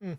Hmm.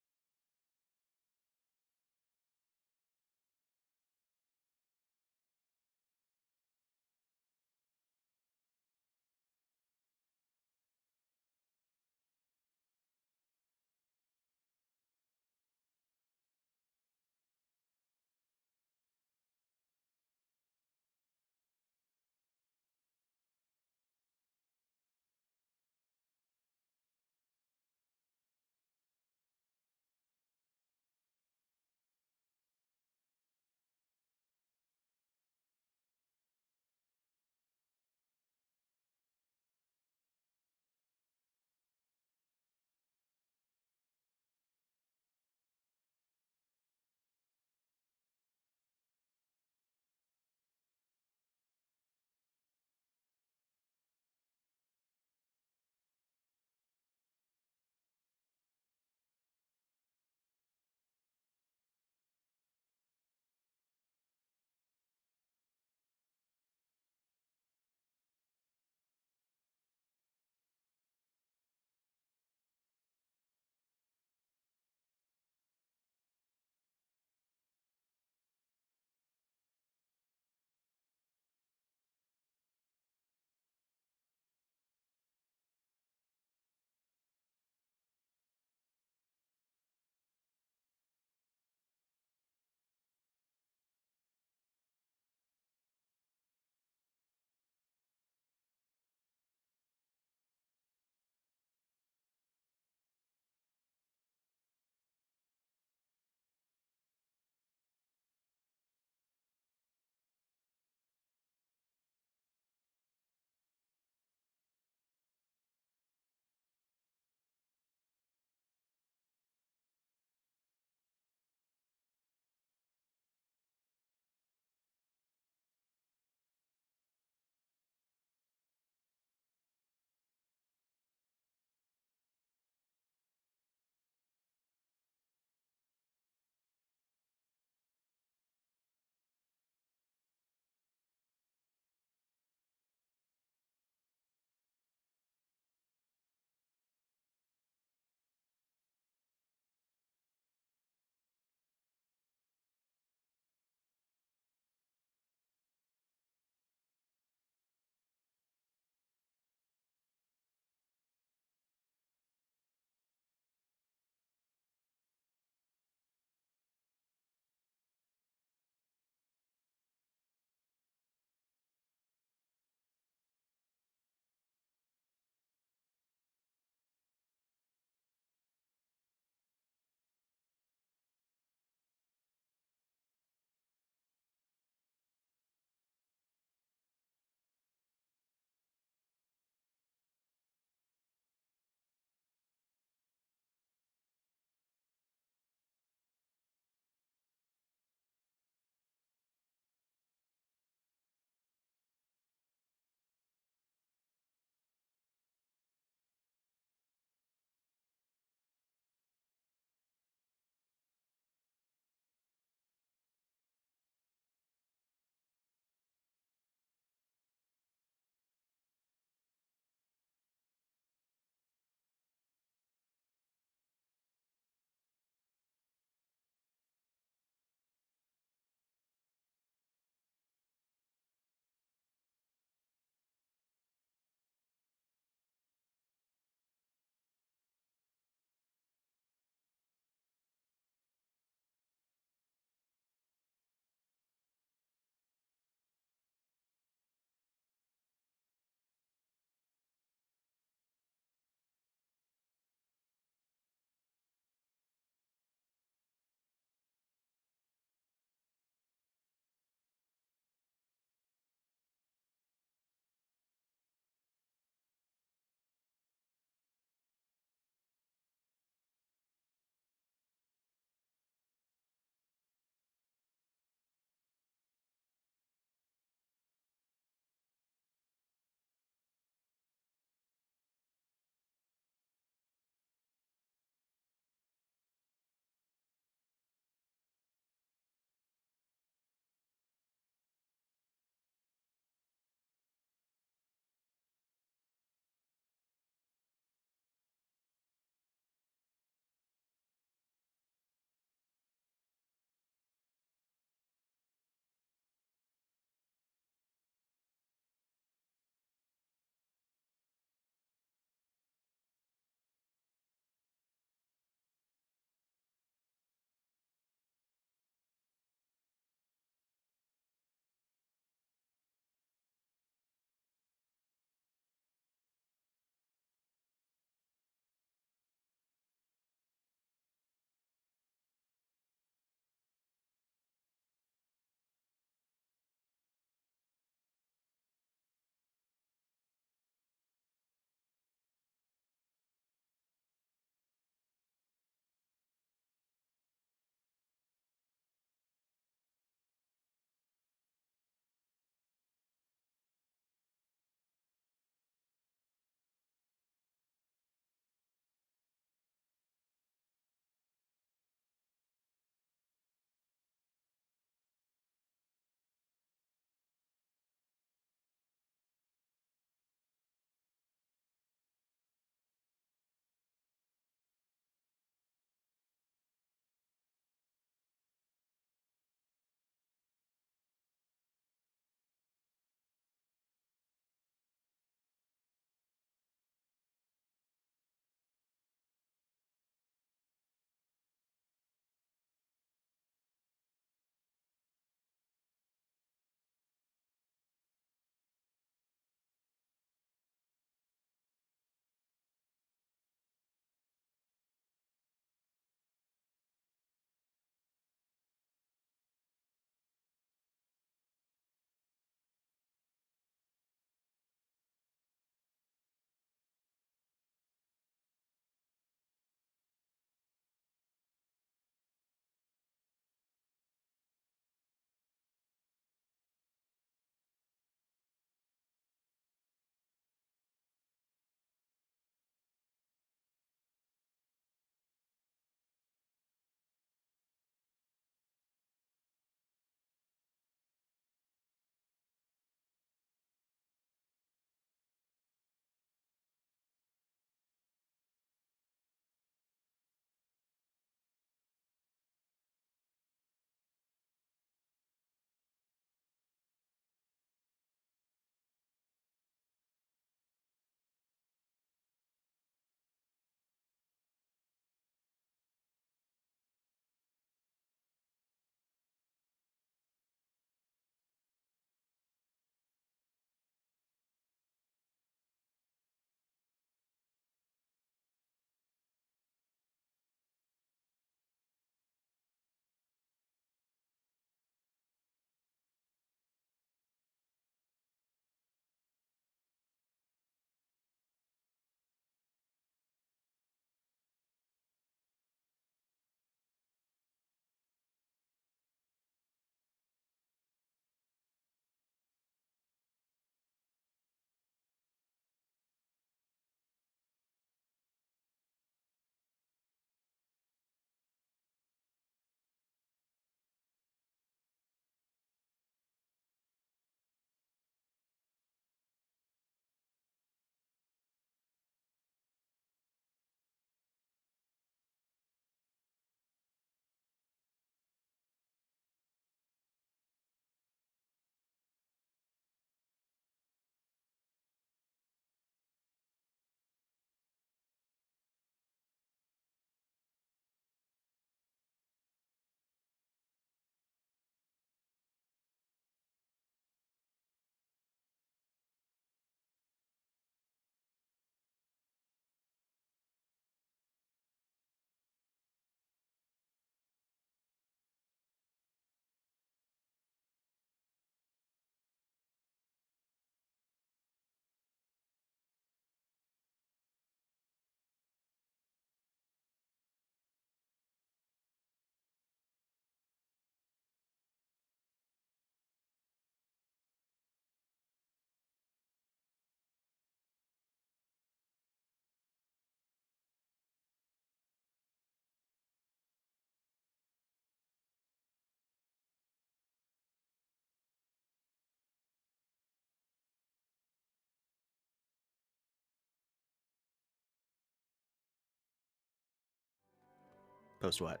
Post what?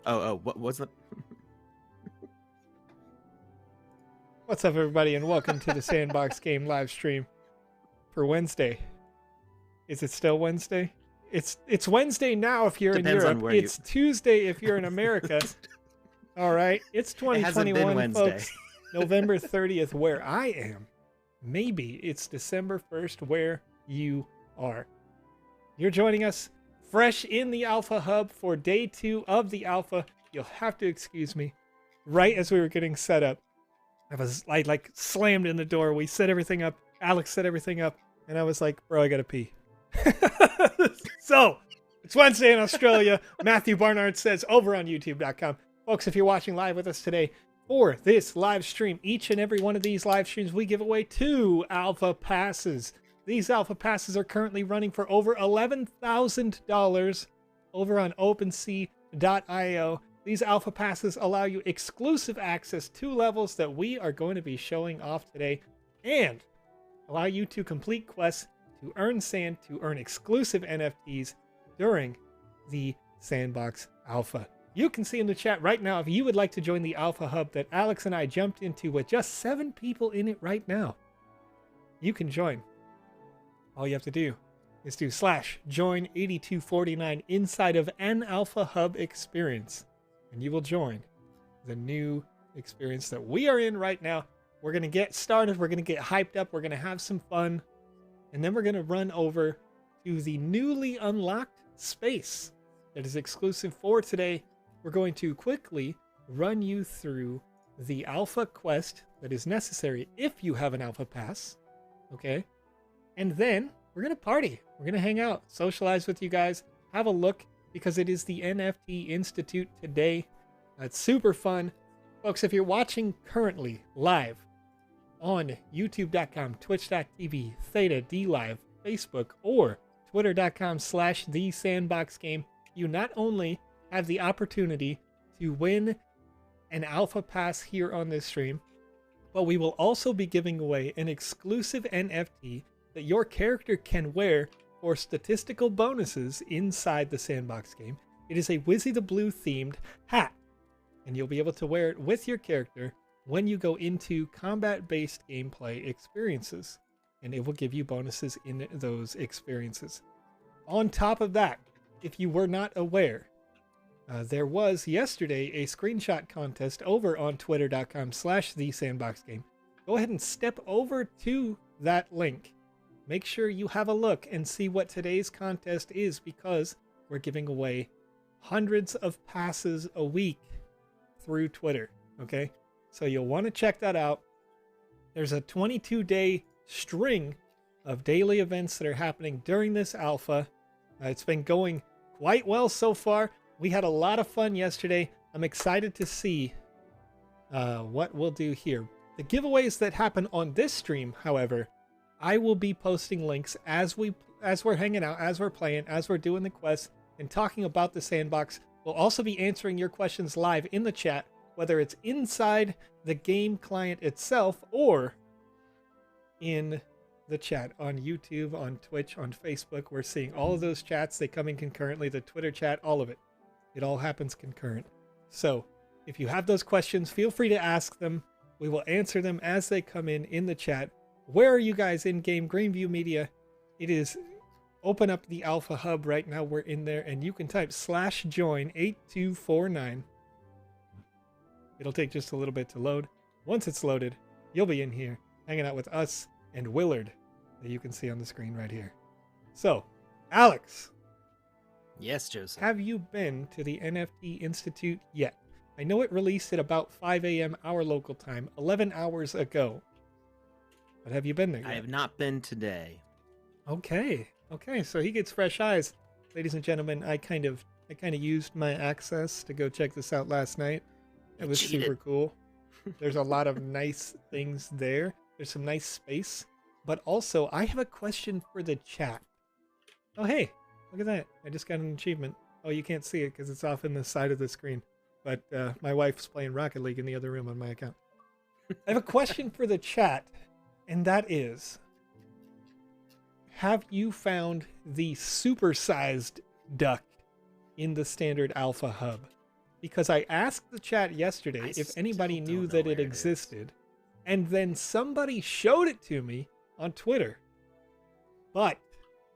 Oh, what was the... What's up, everybody, and welcome to the Sandbox game live stream for Wednesday. Is it still Wednesday? It's Wednesday now if you're Depends in on Europe. where It's Tuesday if you're in America. All right, it's It hasn't been 2021, Wednesday. folks. November 30th, where I am. Maybe it's December 1st, where you are. You're joining us fresh in the Alpha Hub for day 2 of the Alpha. You'll have to excuse me. Right as we were getting set up, I like slammed in the door. We set everything up. Alex set everything up. And I was like, bro, I gotta pee. So, it's Wednesday in Australia. Matthew Barnard says over on youtube.com. Folks, if you're watching live with us today for this live stream, each and every one of these live streams, we give away 2 Alpha Passes. These Alpha Passes are currently running for over $11,000 over on OpenSea.io. These Alpha Passes allow you exclusive access to levels that we are going to be showing off today and allow you to complete quests to earn sand, to earn exclusive NFTs during the Sandbox Alpha. You can see in the chat right now if you would like to join the Alpha Hub that Alex and I jumped into with just 7 people in it right now. You can join. All you have to do is do /join8249 inside of an Alpha Hub experience, and you will join the new experience that we are in right now. We're going to get started. We're going to get hyped up. We're going to have some fun. And then we're going to run over to the newly unlocked space that is exclusive for today. We're going to quickly run you through the Alpha quest that is necessary if you have an Alpha Pass. Okay? And then we're going to party. We're going to hang out, socialize with you guys, have a look, because it is the NFT Institute today. It's super fun. Folks, if you're watching currently live on youtube.com, twitch.tv, Theta, DLive, Facebook, or twitter.com/thesandboxgame, you not only have the opportunity to win an Alpha Pass here on this stream, but we will also be giving away an exclusive NFT that your character can wear for statistical bonuses inside the Sandbox game. It is a Wizzy the Blue themed hat, and you'll be able to wear it with your character when you go into combat-based gameplay experiences, and it will give you bonuses in those experiences. On top of that, if you were not aware, there was yesterday a screenshot contest over on twitter.com/thesandboxgame. Go ahead and step over to that link. Make sure you have a look and see what today's contest is, because we're giving away hundreds of passes a week through Twitter, okay? So you'll want to check that out. There's a 22-day string of daily events that are happening during this alpha. It's been going quite well so far. We had a lot of fun yesterday. I'm excited to see what we'll do here. The giveaways that happen on this stream, however, I will be posting links as we're hanging out, as we're playing, as we're doing the quests, and talking about the Sandbox. We'll also be answering your questions live in the chat, whether it's inside the game client itself or in the chat on YouTube, on Twitch, on Facebook. We're seeing all of those chats. They come in concurrently, the Twitter chat, all of it. It all happens concurrent. So if you have those questions, feel free to ask them. We will answer them as they come in the chat. Where are you guys in game? Greenview Media. It is open up the Alpha Hub right now. We're in there, and you can type /join8249. It'll take just a little bit to load. Once it's loaded, you'll be in here hanging out with us and Willard that you can see on the screen right here. So, Alex. Yes, Joseph. Have you been to the NFT Institute yet? I know it released at about 5 a.m. our local time, 11 hours ago. But have you been there yet? I have not been today. Okay, so he gets fresh eyes. Ladies and gentlemen, I kind of used my access to go check this out last night. It was super cool. There's a lot of nice things there. There's some nice space. But also, I have a question for the chat. Oh, hey, look at that. I just got an achievement. Oh, you can't see it because it's off in the side of the screen. But my wife's playing Rocket League in the other room on my account. I have a question for the chat, and that is, have you found the supersized duck in the standard alpha hub. Because I asked the chat yesterday I if still anybody don't knew know that where it it is. existed. And then somebody showed it to me on Twitter. But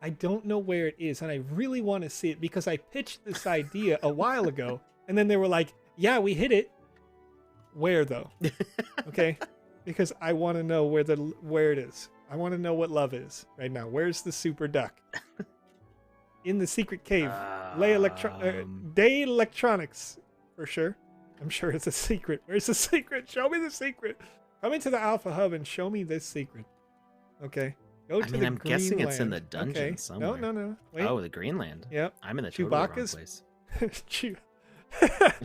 I don't know where it is, and I really want to see it because I pitched this idea a while ago, and then they were like, yeah, we hit it. Where, though? Okay? Because I want to know where it is. I want to know what love is right now. Where's the super duck? In the secret cave. Day Electronics, for sure. I'm sure it's a secret. Where's the secret? Show me the secret. Come into the Alpha Hub and show me this secret. Okay. Go to the I'm guessing Greenland. it's in the dungeon Okay. somewhere. No. Wait. Oh, the Greenland. Yep. I'm in the totally wrong Chewbacca's- place.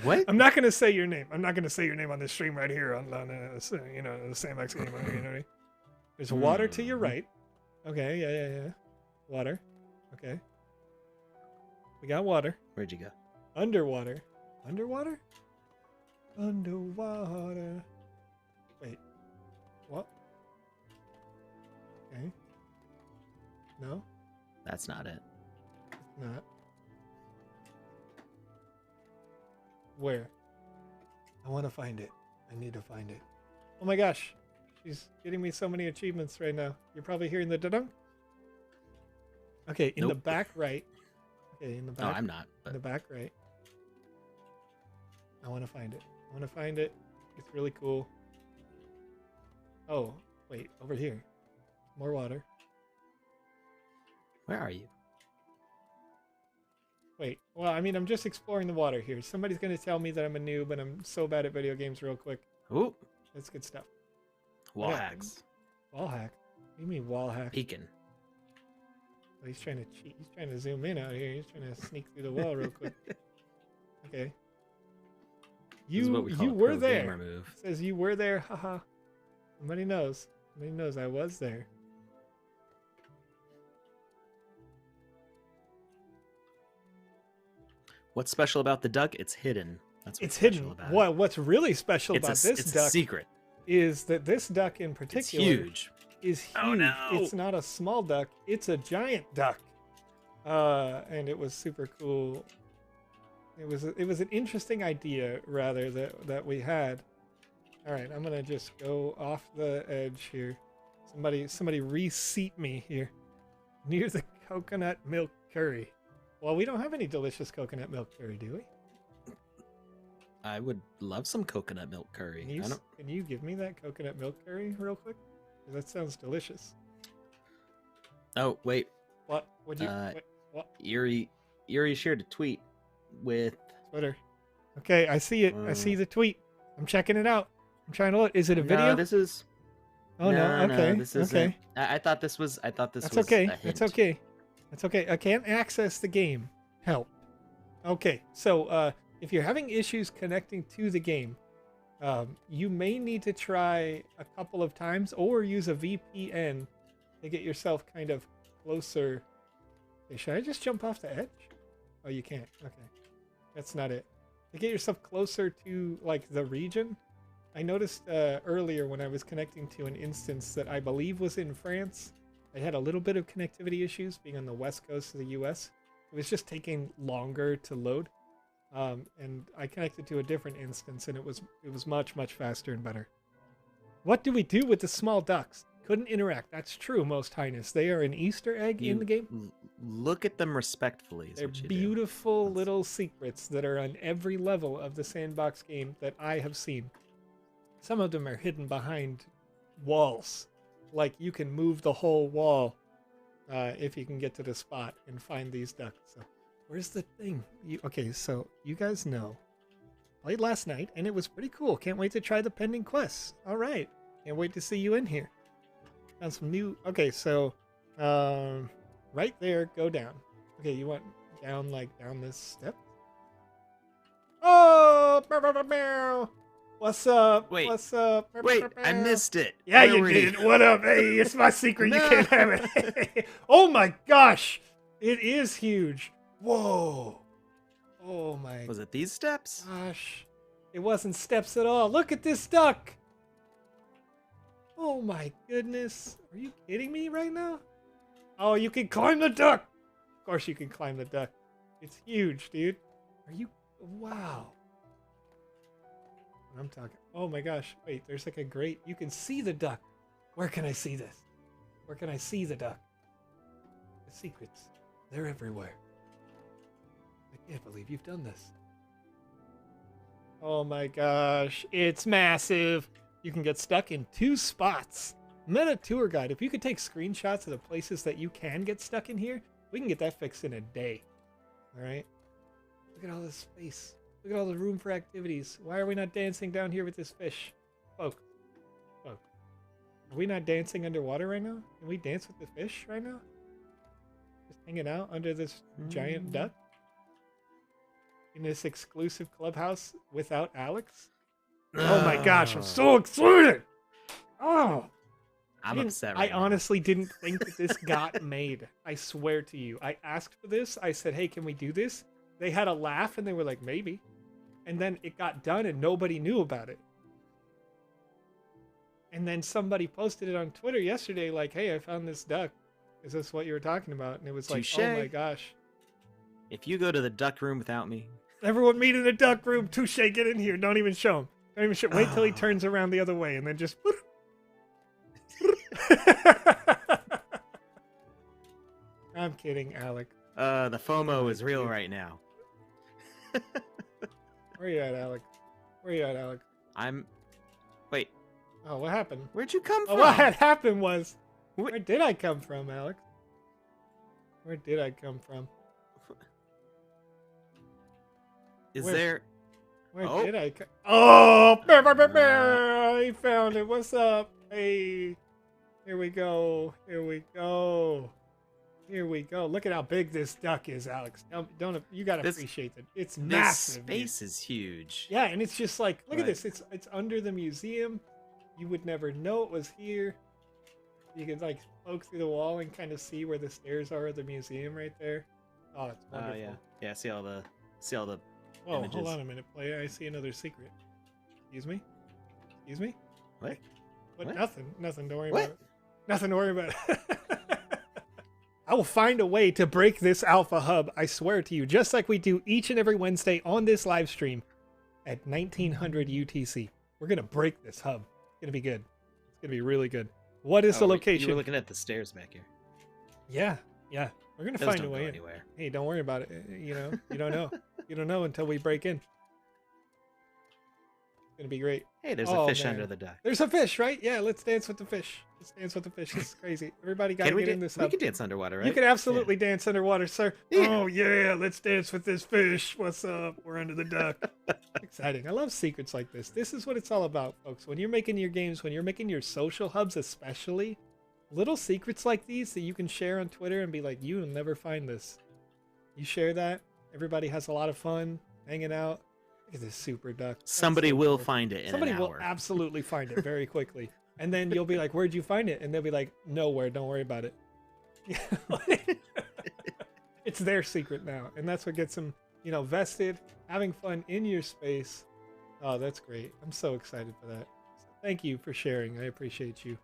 What? I'm not gonna say your name. I'm not gonna say your name on this stream right here on the Sandbox game. You know what I mean? There's water to your right. Okay, yeah. Water. Okay. We got water. Where'd you go? Underwater. Underwater? Underwater. Wait. What? Okay. No? That's not it. It's not. Where? I want to find it. I need to find it. Oh my gosh. She's getting me so many achievements right now. You're probably hearing the da-dunk. Okay, in the Nope. back right. Okay, in the No, back. I'm not. In But the back right. I want to find it. I want to find it. It's really cool. Oh, wait, over here. More water. where are you? Wait, well, I mean, I'm just exploring the water here. Somebody's going to tell me that I'm a noob and I'm so bad at video games real quick. Ooh, That's good stuff. wall Yeah. hacks. Wall hack? What do you mean wall hack? Peeking. Oh, he's trying to cheat. He's trying to zoom in out here. He's trying to sneak through the wall real quick. Okay. This is what we call You a were pro there. gamer move. It says you were there. Haha. Somebody knows. Somebody knows I was there. What's special about the duck? It's hidden. That's what's It's special hidden. about it. What's really special It's about a, this it's duck a secret. is that this duck in It's particular huge. is huge. Oh, no. It's not a small duck. It's a giant duck. And it was super cool. It was an interesting idea rather that we had. All right, I'm gonna just go off the edge here. Somebody reseat me here near the coconut milk curry. Well, we don't have any delicious coconut milk curry, do we? I would love some coconut milk curry. Can you give me that coconut milk curry real quick? 'Cause that sounds delicious. Oh, wait. What? Would you? Uh, wait, what? Yuri shared a tweet with. Twitter. Okay, I see it. I see the tweet. I'm checking it out. I'm trying to look. Is it a video? No, this is. Oh no. Okay. this isn't. Okay. I thought this was. That's was okay. a hint. That's okay. That's okay. I can't access the game. Help. Okay. So if you're having issues connecting to the game, you may need to try a couple of times or use a VPN to get yourself kind of closer. Okay, should I just jump off the edge? Oh, you can't. Okay. That's not it. To get yourself closer to like the region, I noticed earlier when I was connecting to an instance that I believe was in France, I had a little bit of connectivity issues being on the west coast of the US. It was just taking longer to load. And I connected to a different instance and it was much faster and better. What do we do with the small ducks? Couldn't interact. That's true, Most Highness. They are an Easter egg in the game. Look at them respectfully. Is They're what you do. beautiful little secrets that are on every level of the Sandbox game that I have seen. Some of them are hidden behind walls. Like you can move the whole wall if you can get to the spot and find these ducks. So, where's the thing? Okay, so you guys know. Played last night and it was pretty cool. Can't wait to try the pending quests. All right. Can't wait to see you in here. Found some new. Okay, so right there, go down. Okay, you want down like down this step? Oh, bow, bow, bow, bow. What's up? Wait. What's up? Bow, Wait, bow, bow, I bow. missed it. Yeah, Where you were did. What up? Hey, it's my secret. You No. can't have it. Oh my gosh, it is huge. Whoa. Oh my Was it these steps? gosh, it wasn't steps at all. Look at this duck. Oh my goodness. Are you kidding me right now? Oh, you can climb the duck. Of course you can climb the duck. It's huge, dude. Are you? Wow. I'm talking. Oh my gosh. Wait, there's like a grate. You can see the duck. Where can I see this? Where can I see the duck? The secrets. They're everywhere. I can't believe you've done this. Oh my gosh. It's massive. You can get stuck in 2 spots. Meta tour guide. If you could take screenshots of the places that you can get stuck in here, we can get that fixed in a day. All right. Look at all this space. Look at all the room for activities. Why are we not dancing down here with this fish? Folks. Folks. Are we not dancing underwater right now? Can we dance with the fish right now? Just hanging out under this giant duck? In this exclusive clubhouse without Alex? Oh my gosh, I'm so excited! Oh! I'm upset right I honestly didn't think that this got made. I swear to you. I asked for this. I said, hey, can we do this? They had a laugh and they were like, maybe. And then it got done and nobody knew about it. And then somebody posted it on Twitter yesterday like, hey, I found this duck. Is this what you were talking about? And it was like, Touché. oh my gosh. If you go to the duck room without me. Everyone meet in the duck room. Touche, get in here. Don't even show him. Don't even show. Wait till he turns around the other way and then just... I'm kidding, Alec. The FOMO is real right now. Where you at, Alec? Where you at, Alec? Wait. Oh, what happened? Where'd you come from? Oh, what had happened was... Where did I come from, Alex? Where did I come from? Where did I come? Oh! He found it. What's up? Hey. Here we go. Here we go. Here we go. Look at how big this duck is, Alex. Don't you gotta appreciate that. It's massive. This space is huge. Yeah, and it's just like, look at this. It's under the museum. You would never know it was here. You can like poke through the wall and kind of see where the stairs are of the museum right there. Oh, it's wonderful. Yeah. See all the Oh, images. hold on a minute, player. I see another secret. Excuse me? Excuse me? What? What? What? Nothing. Nothing. Don't worry What? about it. Nothing to worry about. I will find a way to break this alpha hub, I swear to you, just like we do each and every Wednesday on this live stream at 1900 UTC. We're going to break this hub. It's going to be good. It's going to be really good. What is the location? You were looking at the stairs back here. Yeah. We're going to Those find a don't way go in. anywhere. Hey, don't worry about it. You don't know. You don't know until we break in. It's going to be great. Hey, there's Oh, a fish man. under the duck. There's a fish, right? Yeah, let's dance with the fish. Let's dance with the fish. This is crazy. Everybody got to get in this We hub. can dance underwater, right? You can absolutely dance underwater, sir. Yeah. Oh, yeah, let's dance with this fish. What's up? We're under the duck. Exciting. I love secrets like this. This is what it's all about, folks. When you're making your games, when you're making your social hubs especially, little secrets like these that you can share on Twitter and be like, you'll never find this. You share that, everybody has a lot of fun hanging out. Look at this super duck. That's Somebody so will cool. find it in Somebody an will hour. absolutely find it very quickly. And then you'll be like, where'd you find it? And they'll be like, nowhere, don't worry about it. It's their secret now. And that's what gets them, vested, having fun in your space. Oh, that's great. I'm so excited for that. Thank you for sharing. I appreciate you.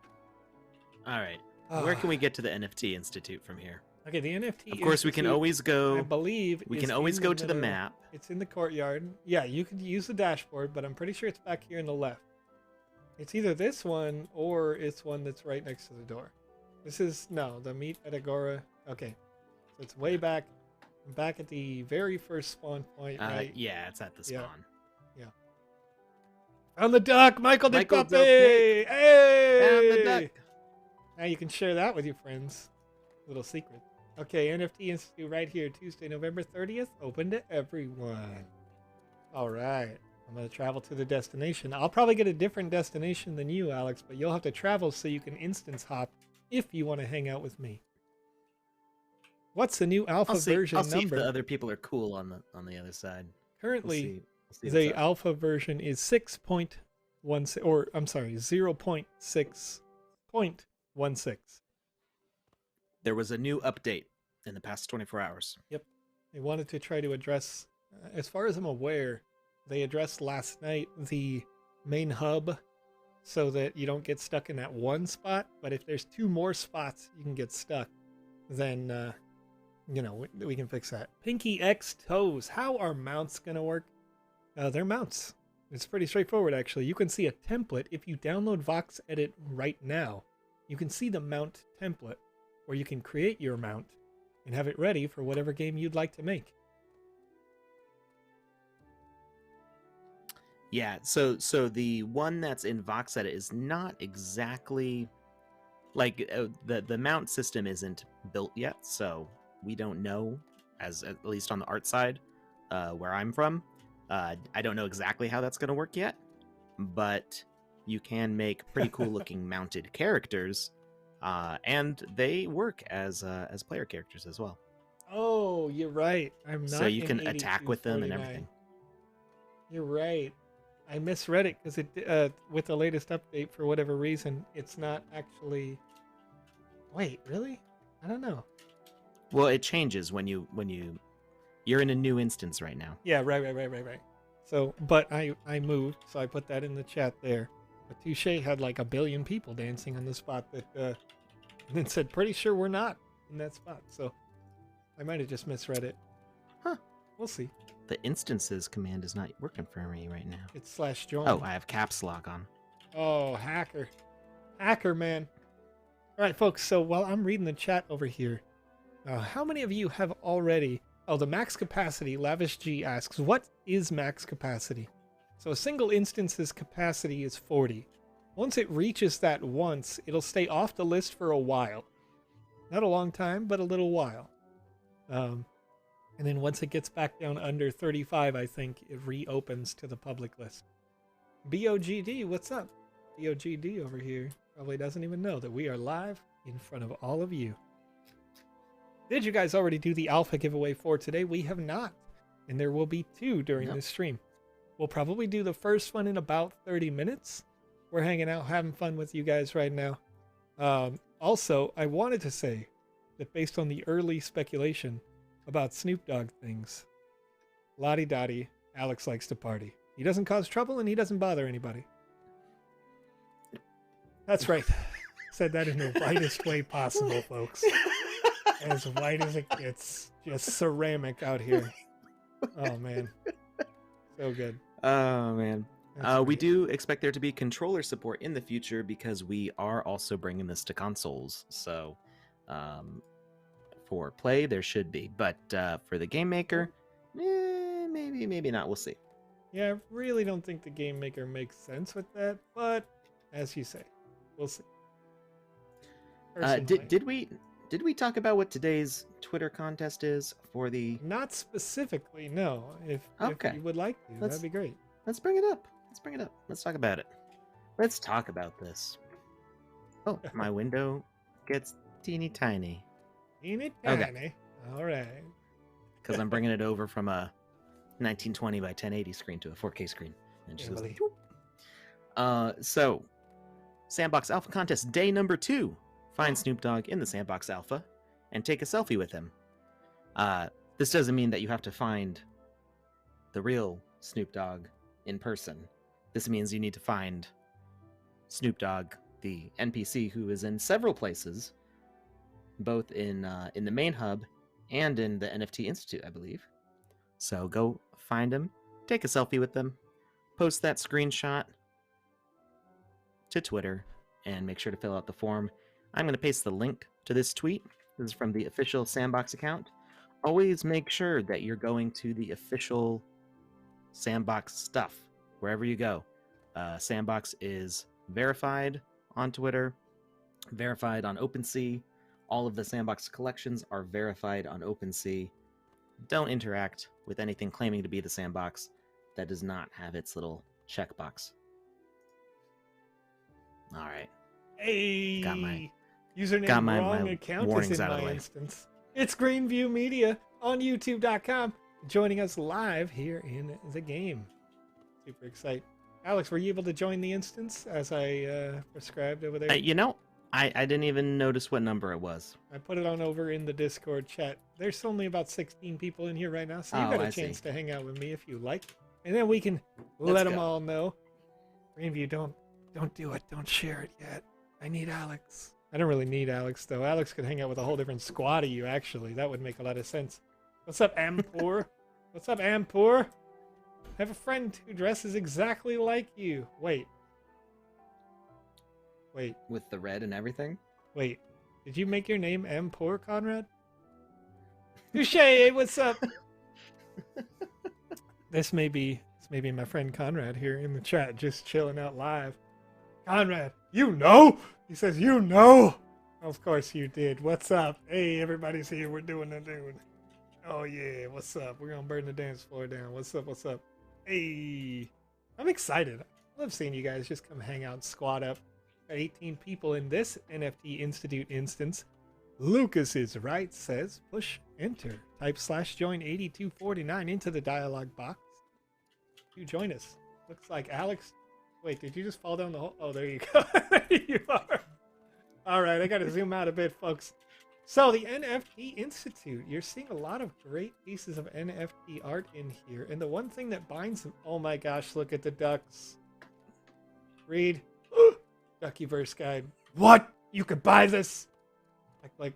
All right. Where can we get to the NFT Institute from here? Okay, the NFT. Of course, we can Institute, always go. I believe We is can always in go to the middle. map. It's in the courtyard. Yeah, you could use the dashboard, but I'm pretty sure it's back here on the left. It's either this one or it's one that's right next to the door. This is the meet at Agora. Okay, so it's way back at the very first spawn point. Right? Yeah, it's at the spawn. Yeah. Found the duck, Michael de Michael Pape. Del Pape. Hey, Found the duck. Now you can share that with your friends. Little secret. Okay, NFT Institute right here, Tuesday, November 30th, open to everyone. All right, I'm going to travel to the destination. I'll probably get a different destination than you, Alex, but you'll have to travel so you can instance hop if you want to hang out with me. What's the new alpha version I'll see if number? the other people are cool on the other side. Currently, We'll see the what's up. alpha version is 6.16, or I'm sorry, 0.6.16. There was a new update in the past 24 hours. They wanted to try to address, as far as I'm aware, they addressed last night the main hub so that you don't get stuck in that one spot. But if there's 2 more spots you can get stuck, then you know, we can fix that. Pinky X toes. How are mounts gonna work? They're mounts. It's pretty straightforward, actually. You can see a template if you download Vox Edit right now. You can see the mount template, where you can create your mount and have it ready for whatever game you'd like to make. Yeah, so the one that's in Vox Edit is not exactly like the mount system isn't built yet, so we don't know, as at least on the art side, where I'm from. I don't know exactly how that's going to work yet, but you can make pretty cool looking mounted characters, and they work as player characters as well. Oh, you're right. I'm not. So you can attack with them and 8249. everything. You're right. I misread it because it with the latest update, for whatever reason, it's not actually. Wait, really? I don't know. Well, it changes when you're in a new instance right now. Yeah, right. So, but I moved, so I put that in the chat there. But Touche had like 1 billion people dancing on the spot that, and then said, "Pretty sure we're not in that spot." So, I might have just misread it. Huh? We'll see. The instances command is not working for me right now. It's /join. Oh, I have caps lock on. Oh, hacker man. All right, folks. So while I'm reading the chat over here, how many of you have already? Oh, the max capacity. Lavish G asks, "What is max capacity?" So a single instance's capacity is 40. Once it reaches that once, it'll stay off the list for a while. Not a long time, but a little while. And then once it gets back down under 35, I think it reopens to the public list. BOGD, what's up? BOGD over here probably doesn't even know that we are live in front of all of you. Did you guys already do the alpha giveaway for today? We have not. And there will be 2 during this stream. We'll probably do the first one in about 30 minutes. We're hanging out, having fun with you guys right now. Also, I wanted to say that based on the early speculation about Snoop Dogg things, Lottie-dottie, Alex likes to party. He doesn't cause trouble and he doesn't bother anybody. That's right. Said that in the whitest way possible, folks. As white as it gets. Just ceramic out here. Oh, man. So good. Oh, man. We That's do expect there to be controller support in the future because we are also bringing this to consoles. So, for play, there should be. But for the game maker, maybe not. We'll see. Yeah, I really don't think the game maker makes sense with that. But, as you say, we'll see. Did we talk about what today's Twitter contest is for the? Not specifically, no. If you would like to, that'd be great. Let's bring it up. Let's talk about it. Let's talk about this. Oh, my window gets teeny tiny. Teeny tiny. Okay. All right. Because I'm bringing it over from a 1920 by 1080 screen to a 4K screen. And just goes, so, Sandbox Alpha Contest Day number 2. Find Snoop Dogg in the Sandbox Alpha and take a selfie with him. This doesn't mean that you have to find the real Snoop Dogg in person. This means you need to find Snoop Dogg, the NPC, who is in several places, both in the main hub and in the NFT Institute, I believe. So go find him, take a selfie with them, post that screenshot to Twitter, and make sure to fill out the form. I'm going to paste the link to this tweet. This is from the official Sandbox account. Always make sure that you're going to the official Sandbox stuff wherever you go. Sandbox is verified on Twitter, verified on OpenSea. All of the Sandbox collections are verified on OpenSea. Don't interact with anything claiming to be the Sandbox that does not have its little checkbox. All right. Hey, got my wrong account warnings is in out of the my way. instance. It's Greenview Media on YouTube.com, joining us live here in the game. Super excited. Alex, were you able to join the instance as I prescribed over there? I didn't even notice what number it was. I put it on over in the Discord chat. There's only about 16 people in here right now, so you got a chance to hang out with me if you like. And then we can let them all know. Greenview, don't do it. Don't share it yet. I need Alex. I don't really need Alex though. Alex could hang out with a whole different squad of you. Actually, that would make a lot of sense. What's up, Ampur? What's up, Ampur? I have a friend who dresses exactly like you. Wait. With the red and everything. Wait. Did you make your name Ampur, Conrad? Touche, what's up? This may be my friend Conrad here in the chat, just chilling out live. Conrad, you know? He says, you know? Of course you did. What's up? Hey, everybody's here. We're doing the dude. Oh, yeah. What's up? We're going to burn the dance floor down. What's up? What's up? Hey. I'm excited. I love seeing you guys just come hang out and squat up. Got 18 people in this NFT Institute instance. Lucas is right, says push enter. Type /join 8249 into the dialog box. You join us. Looks like Alex. Wait, did you just fall down the hole? Oh, there you go. There you are. All right, I got to zoom out a bit, folks. So the NFT Institute, you're seeing a lot of great pieces of NFT art in here. And the one thing that binds them, oh my gosh, look at the ducks. Read. Duckyverse guide. What? You could buy this? Like,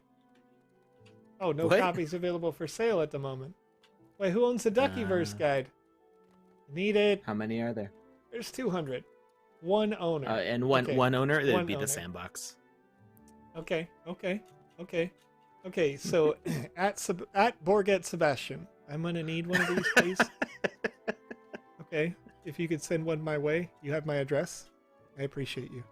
oh, no What? copies available for sale at the moment. Wait, who owns the Duckyverse guide? Need it. How many are there? There's 200. One owner. And one Okay. one owner. It One would be owner. the Sandbox. Okay. So at Borget Sebastian, I'm gonna need one of these, please. Okay, if you could send one my way, you have my address. I appreciate you.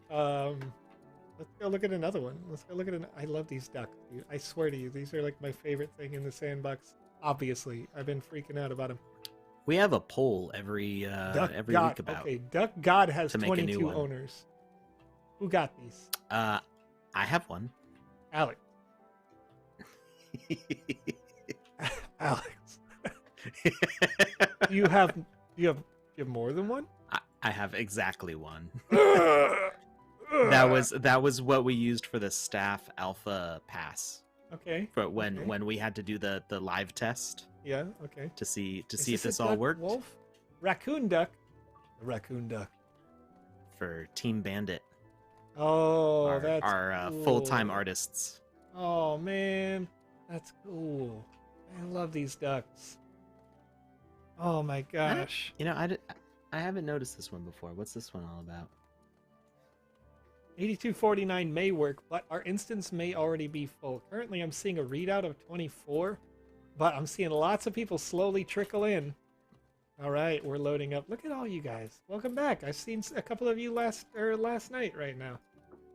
Let's go look at another one. Let's go look at I love these ducks, dude. I swear to you, these are like my favorite thing in the Sandbox. Obviously, I've been freaking out about them. We have a poll every God. week about. Okay, Duck God has to make a new 22 one. owners. Who got these? I have one. Alex. Alex. You have more than one? I have exactly one. That That was what we used for the staff alpha pass. okay. For when Okay. we had to do the live test Yeah, okay. to see Is if this a all duck worked Wolf? Raccoon duck. The raccoon duck. for Team Bandit. Oh, that's our cool. full-time artists. Oh man, that's cool. I love these ducks. Oh my gosh. You know, I haven't noticed this one before. What's this one all about? 8249 may work, but our instance may already be full. Currently, I'm seeing a readout of 24, but I'm seeing lots of people slowly trickle in. All right, we're loading up. Look at all you guys. Welcome back. I've seen a couple of you last night right now.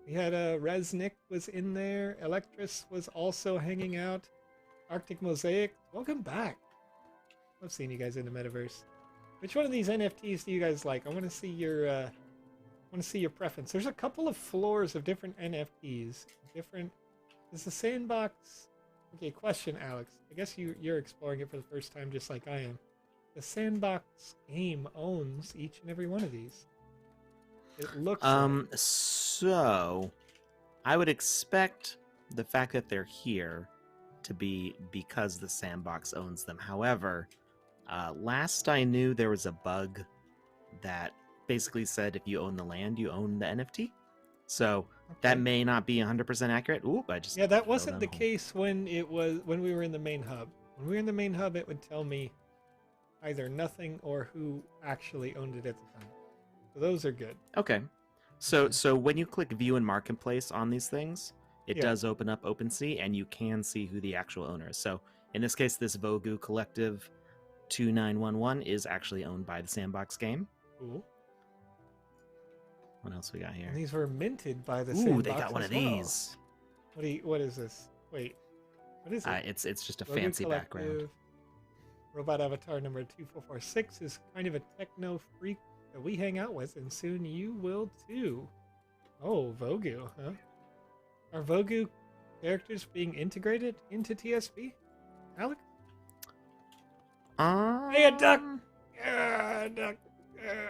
We had Resnick was in there. Electris was also hanging out. Arctic Mosaic. Welcome back. I've seen you guys in the metaverse. Which one of these NFTs do you guys like? I want to see your preference. There's a couple of floors of different NFTs. Is the Sandbox? Okay, question, Alex. I guess you're exploring it for the first time, just like I am. The Sandbox game owns each and every one of these. It looks. So I would expect the fact that they're here to be because the Sandbox owns them. However, last I knew, there was a bug that basically said if you own the land, you own the NFT. So that may not be 100% accurate. Ooh, I just that fell wasn't down the a hole. case when we were in the main hub. When we were in the main hub, it would tell me either nothing or who actually owned it at the time. So those are good. Okay. So when you click view in marketplace on these things, it Yeah. does open up OpenSea and you can see who the actual owner is. So in this case, this Vogue Collective 2911 is actually owned by the Sandbox game. Cool. What else we got here? And these were minted by the Ooh, Sandbox they got one as of well. these. What is this? Wait. What is it? It's just a Vogue fancy Collective, background. Robot avatar number 2446 is kind of a techno freak that we hang out with, and soon you will too. Oh, Vogu, huh? Are Vogu characters being integrated into TSP? Alex? Hey, a duck! Yeah, a duck! Yeah.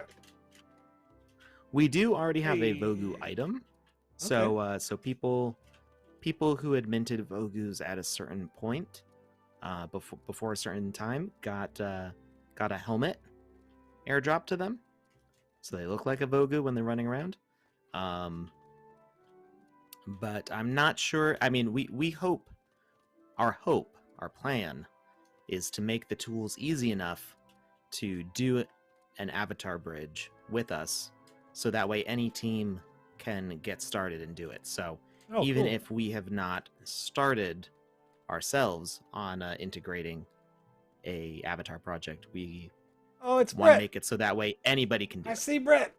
We do already have a Hey. Vogu item. So so people who had minted Vogus at a certain point, before a certain time, got a helmet airdrop to them, so they look like a Vogu when they're running around. but I'm not sure. I mean, we hope, our plan is to make the tools easy enough to do an avatar bridge with us, so that way any team can get started and do it. So Oh, even cool. if we have not started ourselves on integrating a avatar project, we Oh, it's want to Brett. make it so that way anybody can do I it. see Brett.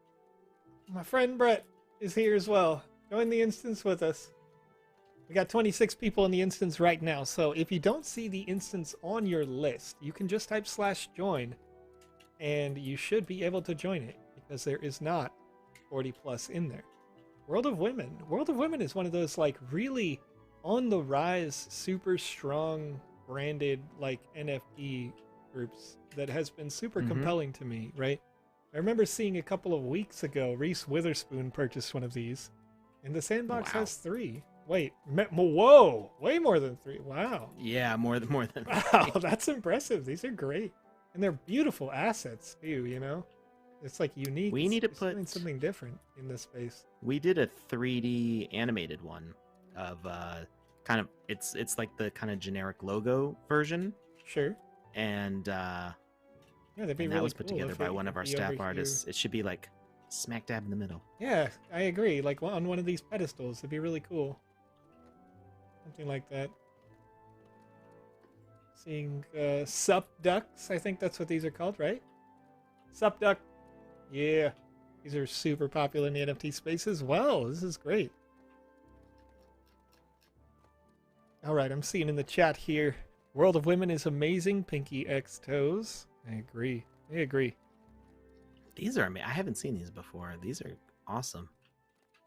My friend Brett is here as well. Join the instance with us. We got 26 people in the instance right now, so if you don't see the instance on your list, you can just type /join, and you should be able to join it, because there is not 40 plus in there. World of Women. World of Women is one of those like really on the rise, super strong branded like NFT groups that has been super compelling to me, right? I remember seeing a couple of weeks ago, Reese Witherspoon purchased one of these, and the Sandbox Wow. has 3. Wait, whoa, way more than 3. Wow. Yeah, more than Wow, that's impressive. These are great. And they're beautiful assets too, you know? It's like unique. We need to It's doing put something different in this space. We did a 3D animated one of kind of it's like the kind of generic logo version, Sure. and Yeah, that'd be and really that was put cool together if by it one of could our be staff over here. artists. It should be like smack dab in the middle. Yeah, I agree. Like on one of these pedestals, it'd be really cool. Something like that. Seeing sup ducks, I think that's what these are called, right? Sup duck. Yeah. These are super popular in the NFT space as well. This is great. All right, I'm seeing in the chat here, World of Women is amazing. Pinky X toes. I agree. I agree. These are I haven't seen these before. These are awesome.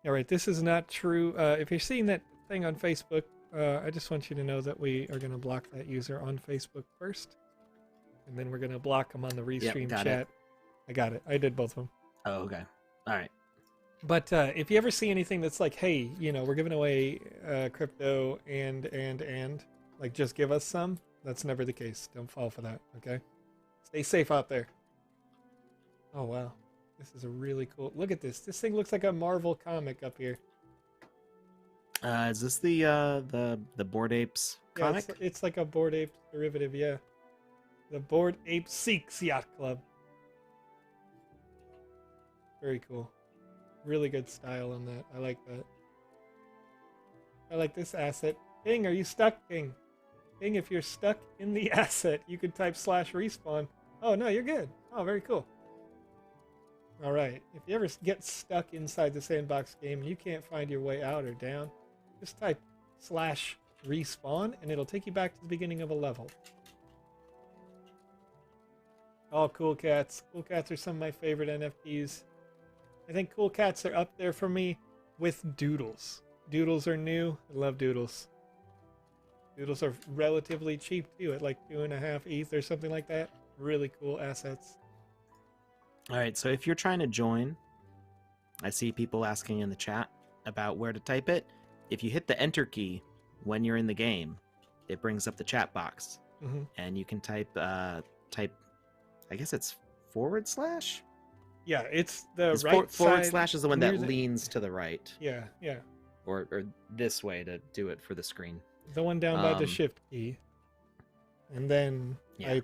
All right, this is not true. If you're seeing that thing on Facebook, I just want you to know that we are going to block that user on Facebook first, and then we're going to block them on the restream got chat. it. I got it. I did both of them. Oh, okay. All right. But if you ever see anything that's like, hey, you know, we're giving away crypto and, like, just give us some, that's never the case. Don't fall for that, okay? Stay safe out there. Oh, wow. This is a really cool... Look at this. This thing looks like a Marvel comic up here. Is this the Bored Apes comic? Yeah, it's like a Bored Ape derivative, yeah. The Bored Ape Seeks Yacht Club. Very cool. Really good style on that. I like that. I like this asset. King, are you stuck, King? King, if you're stuck in the asset, you could type /respawn. Oh, no, you're good. Oh, very cool. All right. If you ever get stuck inside the Sandbox game and you can't find your way out or down, just type /respawn and it'll take you back to the beginning of a level. Oh, Cool Cats. Cool Cats are some of my favorite NFTs. I think Cool Cats are up there for me with Doodles. Doodles are new. I love Doodles. Doodles are relatively cheap too, at like 2.5 ETH or something like that. Really cool assets. All right. So if you're trying to join, I see people asking in the chat about where to type it. If you hit the enter key when you're in the game, it brings up the chat box, and you can type. I guess it's /. Yeah, it's the It's right forward side / is the one near that leans to the right. Yeah, yeah. Or this way to do it for the screen. The one down by the shift key. And then I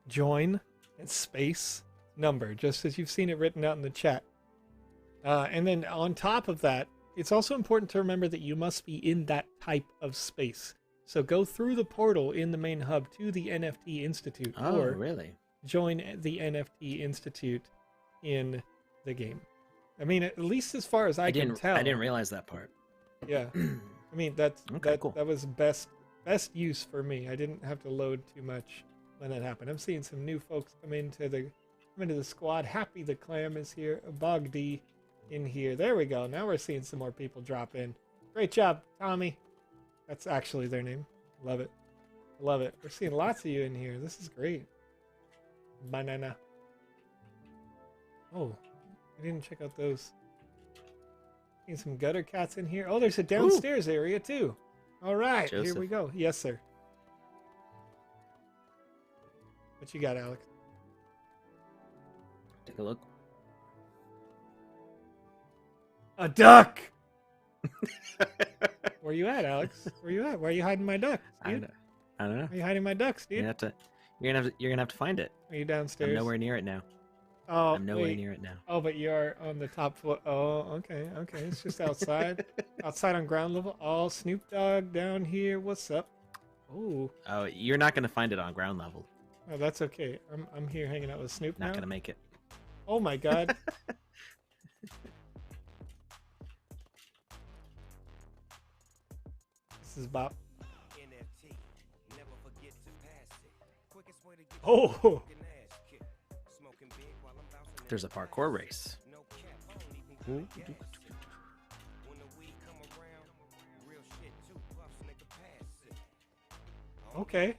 join and space number, just as you've seen it written out in the chat. And then on top of that, it's also important to remember that you must be in that type of space. So go through the portal in the main hub to the NFT Institute. Oh, or really? Join the NFT Institute in the game. I mean, at least as far as I can tell. I didn't realize that part. Yeah. I mean, that was best use for me. I didn't have to load too much when that happened. I'm seeing some new folks come into the squad. Happy the Clam is here. Bogdy in here. There we go. Now we're seeing some more people drop in. Great job, Tommy. That's actually their name. Love it. Love it. We're seeing lots of you in here. This is great. Banana. Oh, I didn't check out those. Seeing some gutter cats in here. Oh, there's a downstairs area too. All right, Joseph. Here we go. Yes, sir. What you got, Alex? Take a look. A duck! Where you at, Alex? Where you at? Why are you hiding my ducks, dude? I don't know. Why are you hiding my ducks, dude? You're gonna have to find it. Are you downstairs? I'm nowhere near it now. Oh, I'm nowhere near it now. Oh, but you're on the top floor. Oh, okay. It's just outside. Outside on ground level. Oh, Snoop Dogg down here. What's up? Oh. Oh, you're not gonna find it on ground level. Oh, that's okay. I'm here hanging out with Snoop now. Not gonna make it. Oh my god. This is Bob. Oh. There's a parkour race. Okay.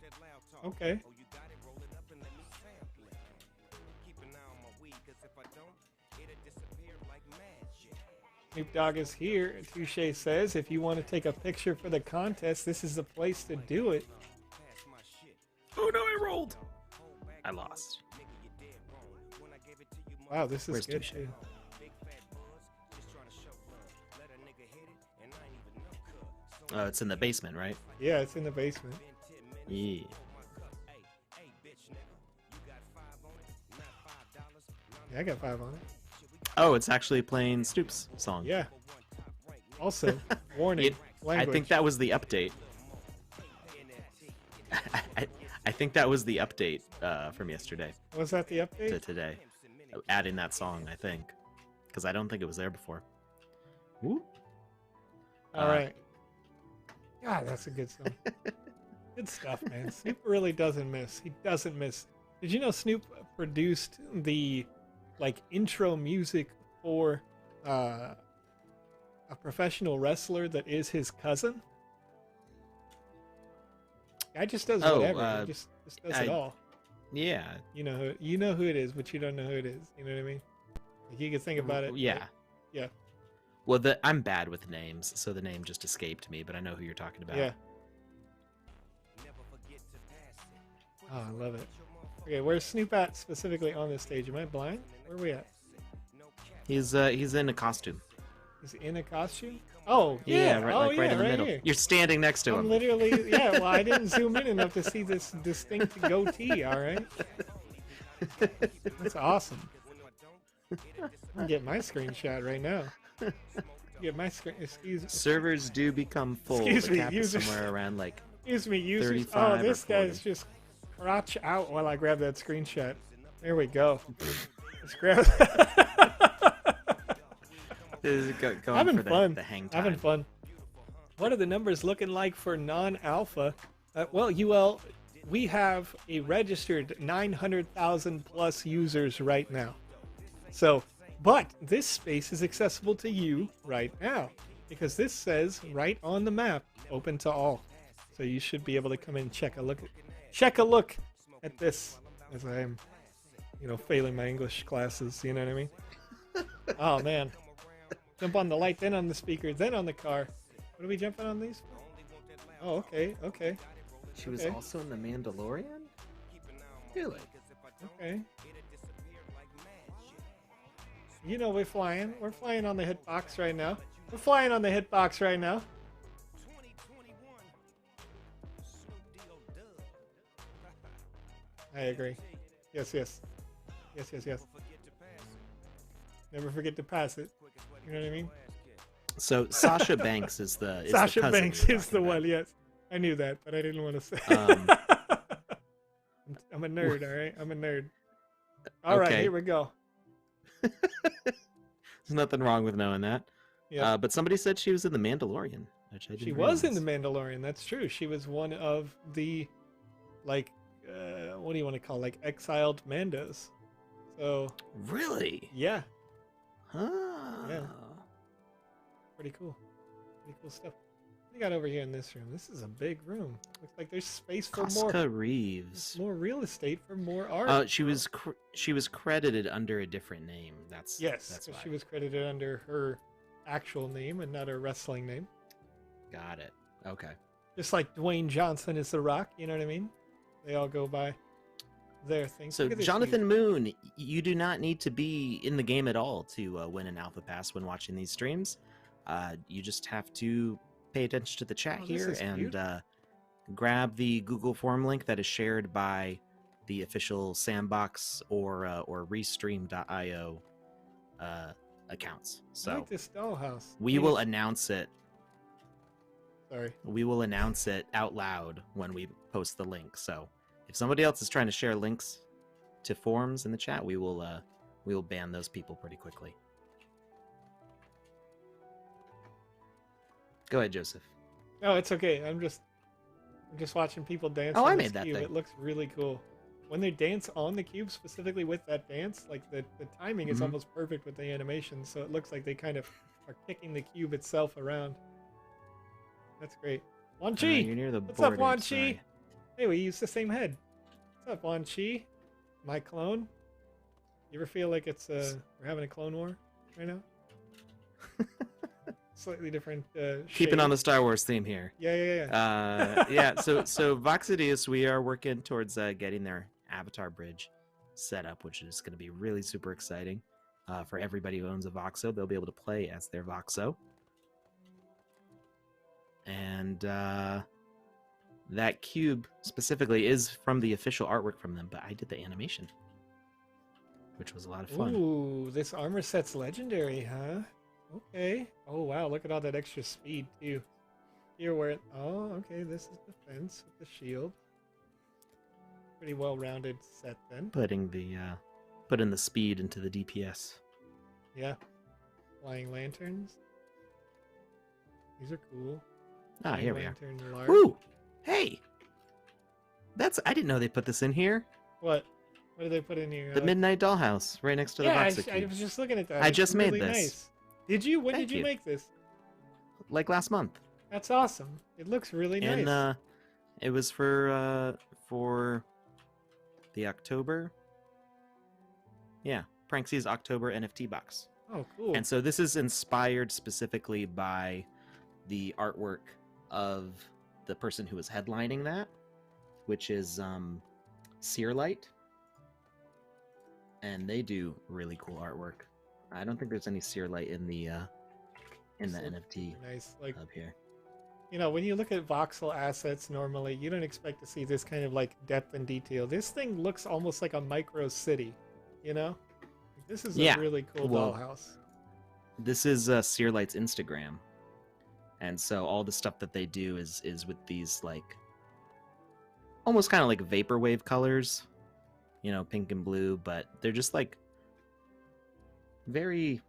Okay. Snoop Dogg is here. Touche says, if you want to take a picture for the contest, this is the place to do it. Oh no, I rolled. I lost. Wow, this is Where's good Touche? too. Oh, it's in the basement, right? Yeah, it's in the basement. Yeah. Yeah, I got 5 on it. Oh, it's actually playing Snoop's song. Yeah. Also, warning, I language. think that was the update. I think that was the update from yesterday Was that the to update? today. Adding that song, I think. Because I don't think it was there before. Woo. All right. God, that's a good song. Good stuff, man. Snoop really doesn't miss. He doesn't miss. Did you know Snoop produced the intro music for a professional wrestler that is his cousin? Guy just does whatever. He just does it all. Yeah. You know who it is, but you don't know who it is. You know what I mean? Like you can think about it. Yeah. Yeah. Well, I'm bad with names, so the name just escaped me, but I know who you're talking about. Yeah. Oh, I love it. Okay, where's Snoop at specifically on this stage? Am I blind? Where are we at? He's in a costume. He's in a costume? Oh, yeah. Right, right in the middle. Here. You're standing next to I'm him. literally, yeah, well, I didn't zoom in enough to see this distinct goatee, all right? That's awesome. I'm gonna get my screenshot right now. Get my screen, excuse me. Servers do become full. Excuse The me, cap is users. somewhere around like Excuse me, users. 35 Oh, this or 40. guy's just crotch out while I grab that screenshot. There we go. Let's grab This is going Having for fun. the hang time. Having fun. What are the numbers looking like for non-alpha? Well, we have a registered 900,000 plus users right now. So, but this space is accessible to you right now because this says right on the map, open to all. So you should be able to come in and check a look at this as I am, failing my English classes. You know what I mean? Oh man. Jump on the light, then on the speaker, then on the car. What are we jumping on these for? Oh, okay. She was Okay. also in The Mandalorian? Really? Okay. We're flying. We're flying on the hitbox right now. We're flying on the hitbox right now. I agree. Yes. Never forget to pass it. You know what I mean? So Sasha Banks is the Sasha cousin Banks you're is the talking one, about. yes. I knew that, but I didn't want to say. I'm a nerd, all right? I'm a nerd. All right, Okay. here we go. There's nothing wrong with knowing that. Yeah. But somebody said she was in The Mandalorian, which I didn't She was in The realize. Mandalorian. That's true. She was one of the, what do you want to call, exiled Mandos. So, Really? yeah, Huh. Yeah. pretty cool. Pretty cool stuff. What do you got over here in this room? This is a big room. Looks like there's space for Casca Reeves. more real estate for more art. She was credited under a different name. That's Yes, why. she was credited under her actual name and not her wrestling name. Got it. Okay. Just like Dwayne Johnson is The Rock, you know what I mean? They all go by their thing. So Look at this Jonathan Moon, you do not need to be in the game at all to win an alpha pass when watching these streams. You just have to pay attention to the chat Oh, this here is and cute. grab the Google form link that is shared by the official Sandbox or Restream.io accounts. I So like this dollhouse. we will announce it. Sorry. We will announce it out loud when we post the link. So if somebody else is trying to share links to forums in the chat, we will ban those people pretty quickly. Go ahead, Joseph. No, it's okay. I'm just watching people dance Oh, on I this made that cube. thing. It looks really cool. When they dance on the cube, specifically with that dance, like the timing is almost perfect with the animation, so it looks like they kind of are kicking the cube itself around. That's great. Wan Chi! You're near the What's board. up, Wan Chi? Hey, we use the same head. What's up, Wan Chi? My clone? You ever feel like it's we're having a clone war right now? Slightly different Keeping on shade. the Star Wars theme here. Yeah. Yeah, so Voxidius, we are working towards getting their avatar bridge set up, which is going to be really super exciting for everybody who owns a Voxo. They'll be able to play as their Voxo. And that cube specifically is from the official artwork from them, but I did the animation, which was a lot of fun. Ooh, this armor set's legendary, huh? Okay. Oh, wow, look at all that extra speed, too. Here where it... Oh, okay, this is defense with the shield. Pretty well-rounded set, then. Putting the speed into the DPS. Yeah. Flying lanterns. These are cool. Ah, here we are. Large. Woo! Hey! I didn't know they put this in here. What? What did they put in here? The Midnight Dollhouse, right next to the yeah, Voxo I cube. was just looking at that. I It's just made really this. Nice. Did you? When Thank did you make this? Like last month. That's awesome. It looks really nice. And it was for the October. Yeah, Pranksy's October NFT box. Oh, cool. And so this is inspired specifically by the artwork of the person who was headlining that, which is Searlight. And they do really cool artwork. I don't think there's any Searlight in the NFT nice. Like up here. You know, when you look at voxel assets normally, you don't expect to see this kind of like depth and detail. This thing looks almost like a micro city, you know? This is a really cool dollhouse. This is Searlight's Instagram. And so all the stuff that they do is with these like almost kind of like vaporwave colors, you know, pink and blue, but they're just like very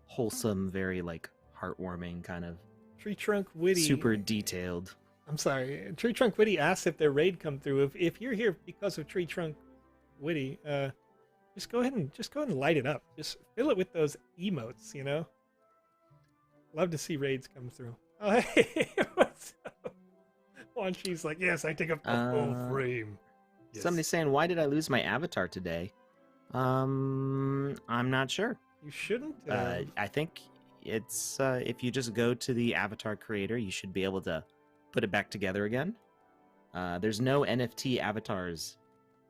wholesome, very like heartwarming kind of Tree Trunk Witty. super detailed. I'm sorry. Tree Trunk Witty asks if their raid come through. If you're here because of Tree Trunk Witty, just go ahead and light it up. Just fill it with those emotes, you know? Love to see raids come through. Oh, hey, what's up? Wan Chi's like, yes, I take up the full frame. Yes. Somebody's saying, why did I lose my avatar today? I'm not sure. You shouldn't. I think it's if you just go to the avatar creator, you should be able to put it back together again. There's no NFT avatars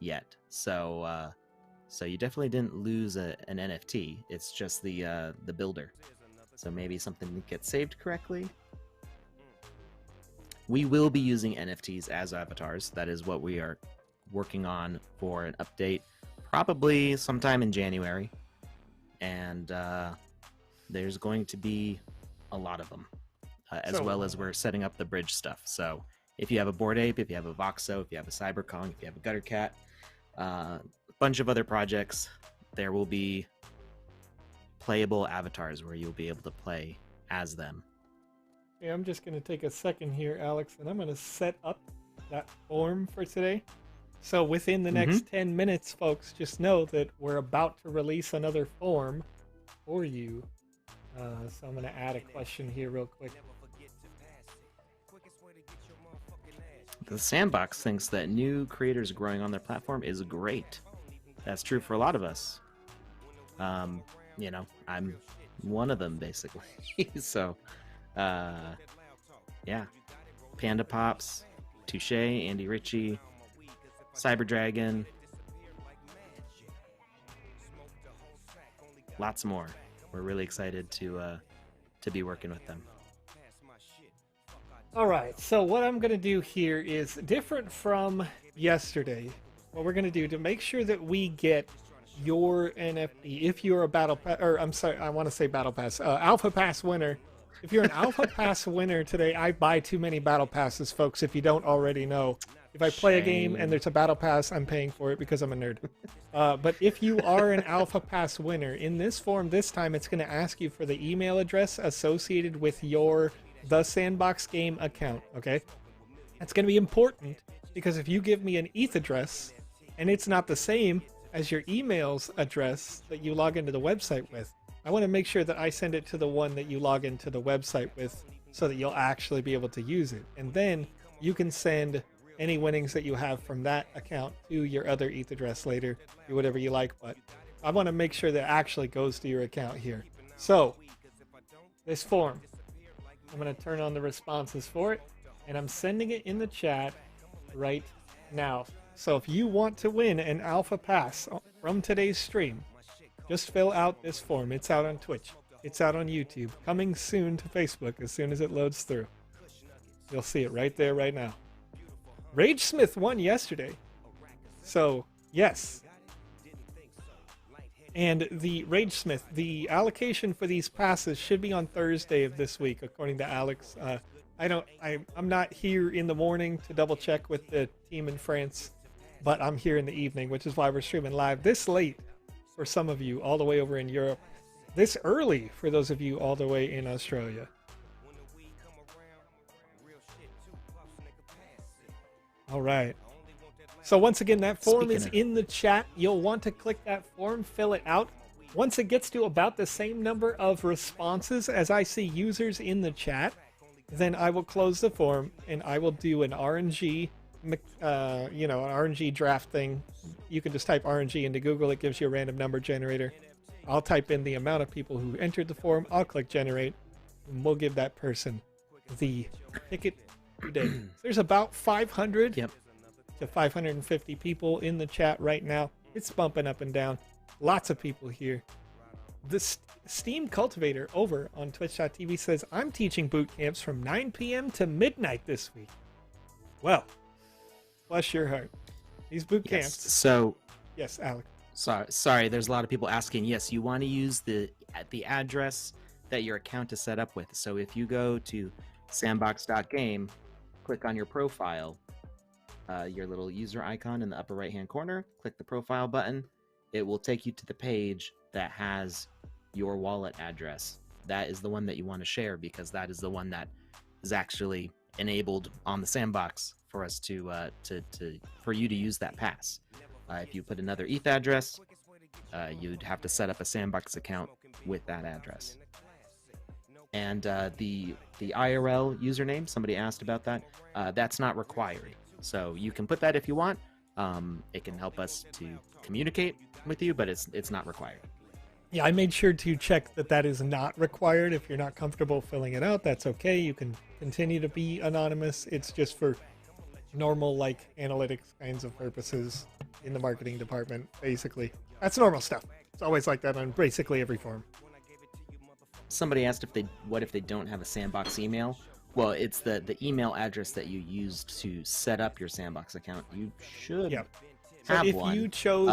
yet, so you definitely didn't lose an NFT. It's just the builder. So maybe something didn't get saved correctly. We will be using NFTs as avatars. That is what we are working on for an update, probably sometime in January. And there's going to be a lot of them, as well as we're setting up the bridge stuff. So if you have a Bored Ape, if you have a Voxo, if you have a Cyberkong, if you have a Gutter Cat, a bunch of other projects, there will be playable avatars where you'll be able to play as them. Yeah, I'm just going to take a second here, Alex, and I'm going to set up that form for today. So within the next 10 minutes, folks, just know that we're about to release another form for you. So I'm going to add a question here real quick. The Sandbox thinks that new creators growing on their platform is great. That's true for a lot of us. You know, I'm one of them, basically. So, yeah. Panda Pops, Touche, Andy Ritchie, Cyber Dragon, lots more. We're really excited to to be working with them. All right, so what I'm going to do here is different from yesterday. What we're going to do to make sure that we get your NFT, if you're a battle pass, or I'm sorry, I want to say battle pass, alpha pass winner. If you're an alpha pass winner today, I buy too many battle passes, folks, if you don't already know. If I play a game and there's a battle pass, I'm paying for it because I'm a nerd. But if you are an alpha pass winner, in this form this time, it's going to ask you for the email address associated with your The Sandbox game account, okay? That's going to be important because if you give me an ETH address and it's not the same as your email's address that you log into the website with, I want to make sure that I send it to the one that you log into the website with so that you'll actually be able to use it. And then you can send any winnings that you have from that account to your other ETH address later, do whatever you like, but I want to make sure that actually goes to your account here. So, this form, I'm going to turn on the responses for it, and I'm sending it in the chat right now. So if you want to win an alpha pass from today's stream, just fill out this form. It's out on Twitch. It's out on YouTube. Coming soon to Facebook as soon as it loads through. You'll see it right there, right now. RageSmith won yesterday. So, yes. And the RageSmith, the allocation for these passes should be on Thursday of this week, according to Alex. I'm not here in the morning to double check with the team in France, but I'm here in the evening, which is why we're streaming live this late for some of you all the way over in Europe, this early for those of you all the way in Australia. All right. So once again, that form is in the chat. You'll want to click that form, fill it out. Once it gets to about the same number of responses as I see users in the chat, then I will close the form and I will do an RNG, an RNG draft thing. You can just type RNG into Google. It gives you a random number generator. I'll type in the amount of people who entered the form. I'll click generate, and we'll give that person the ticket today. There's about 500 to 550 people in the chat right now. It's bumping up and down. Lots of people here. The Steam Cultivator over on twitch.tv says, I'm teaching boot camps from 9 p.m. to midnight this week. Well, bless your heart. These boot camps. So, yes, Alec. Sorry, there's a lot of people asking. Yes, you want to use the address that your account is set up with. So if you go to sandbox.game, click on your profile, your little user icon in the upper right hand corner, click the profile button. It will take you to the page that has your wallet address. That is the one that you want to share because that is the one that is actually enabled on the Sandbox for us for you to use that pass. If you put another ETH address, you'd have to set up a Sandbox account with that address. And the IRL username, somebody asked about that. That's not required. So you can put that if you want. It can help us to communicate with you, but it's not required. Yeah, I made sure to check that is not required. If you're not comfortable filling it out, that's okay. You can continue to be anonymous. It's just for normal, like, analytics kinds of purposes in the marketing department, basically. That's normal stuff. It's always like that on basically every form. Somebody asked what if they don't have a Sandbox email? Well, it's the email address that you used to set up your Sandbox account. You should have if one. you chose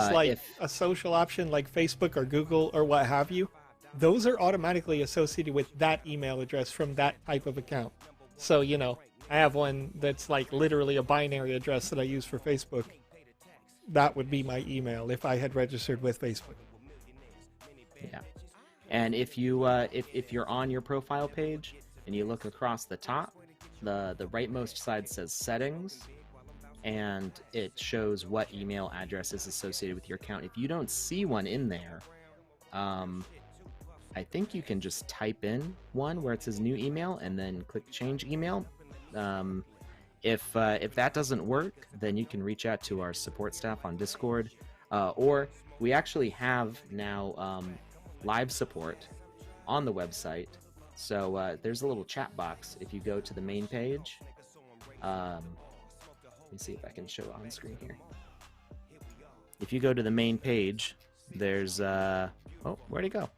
a social option like Facebook or Google or what have you, those are automatically associated with that email address from that type of account. So, I have one that's like literally a binary address that I use for Facebook. That would be my email if I had registered with Facebook. Yeah. And if you if you're on your profile page and you look across the top, the rightmost side says settings, and it shows what email address is associated with your account. If you don't see one in there, I think you can just type in one where it says new email and then click change email. If that doesn't work, then you can reach out to our support staff on Discord, or we actually have now live support on the website. So there's a little chat box if you go to the main page. Let me see if I can show it on screen here. If you go to the main page, there's oh, where'd he go?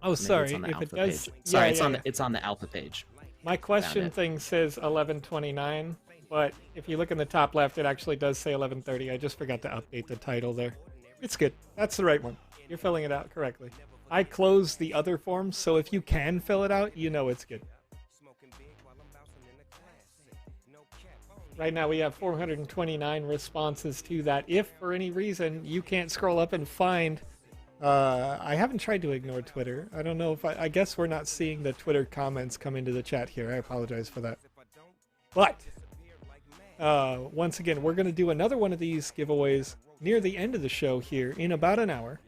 Oh, Maybe sorry. it's on the If it alpha does, page. Sorry, yeah, yeah. it's on the alpha page. My question it. thing says 11:29, but if you look in the top left, it actually does say 11:30. I just forgot to update the title there. It's good. That's the right one. You're filling it out correctly. I closed the other forms, so if you can fill it out, you know it's good. Right now we have 429 responses to that. If for any reason you can't scroll up and find, I haven't tried to ignore Twitter. I don't know if I guess we're not seeing the Twitter comments come into the chat here. I apologize for that. But once again, we're going to do another one of these giveaways near the end of the show here in about an hour.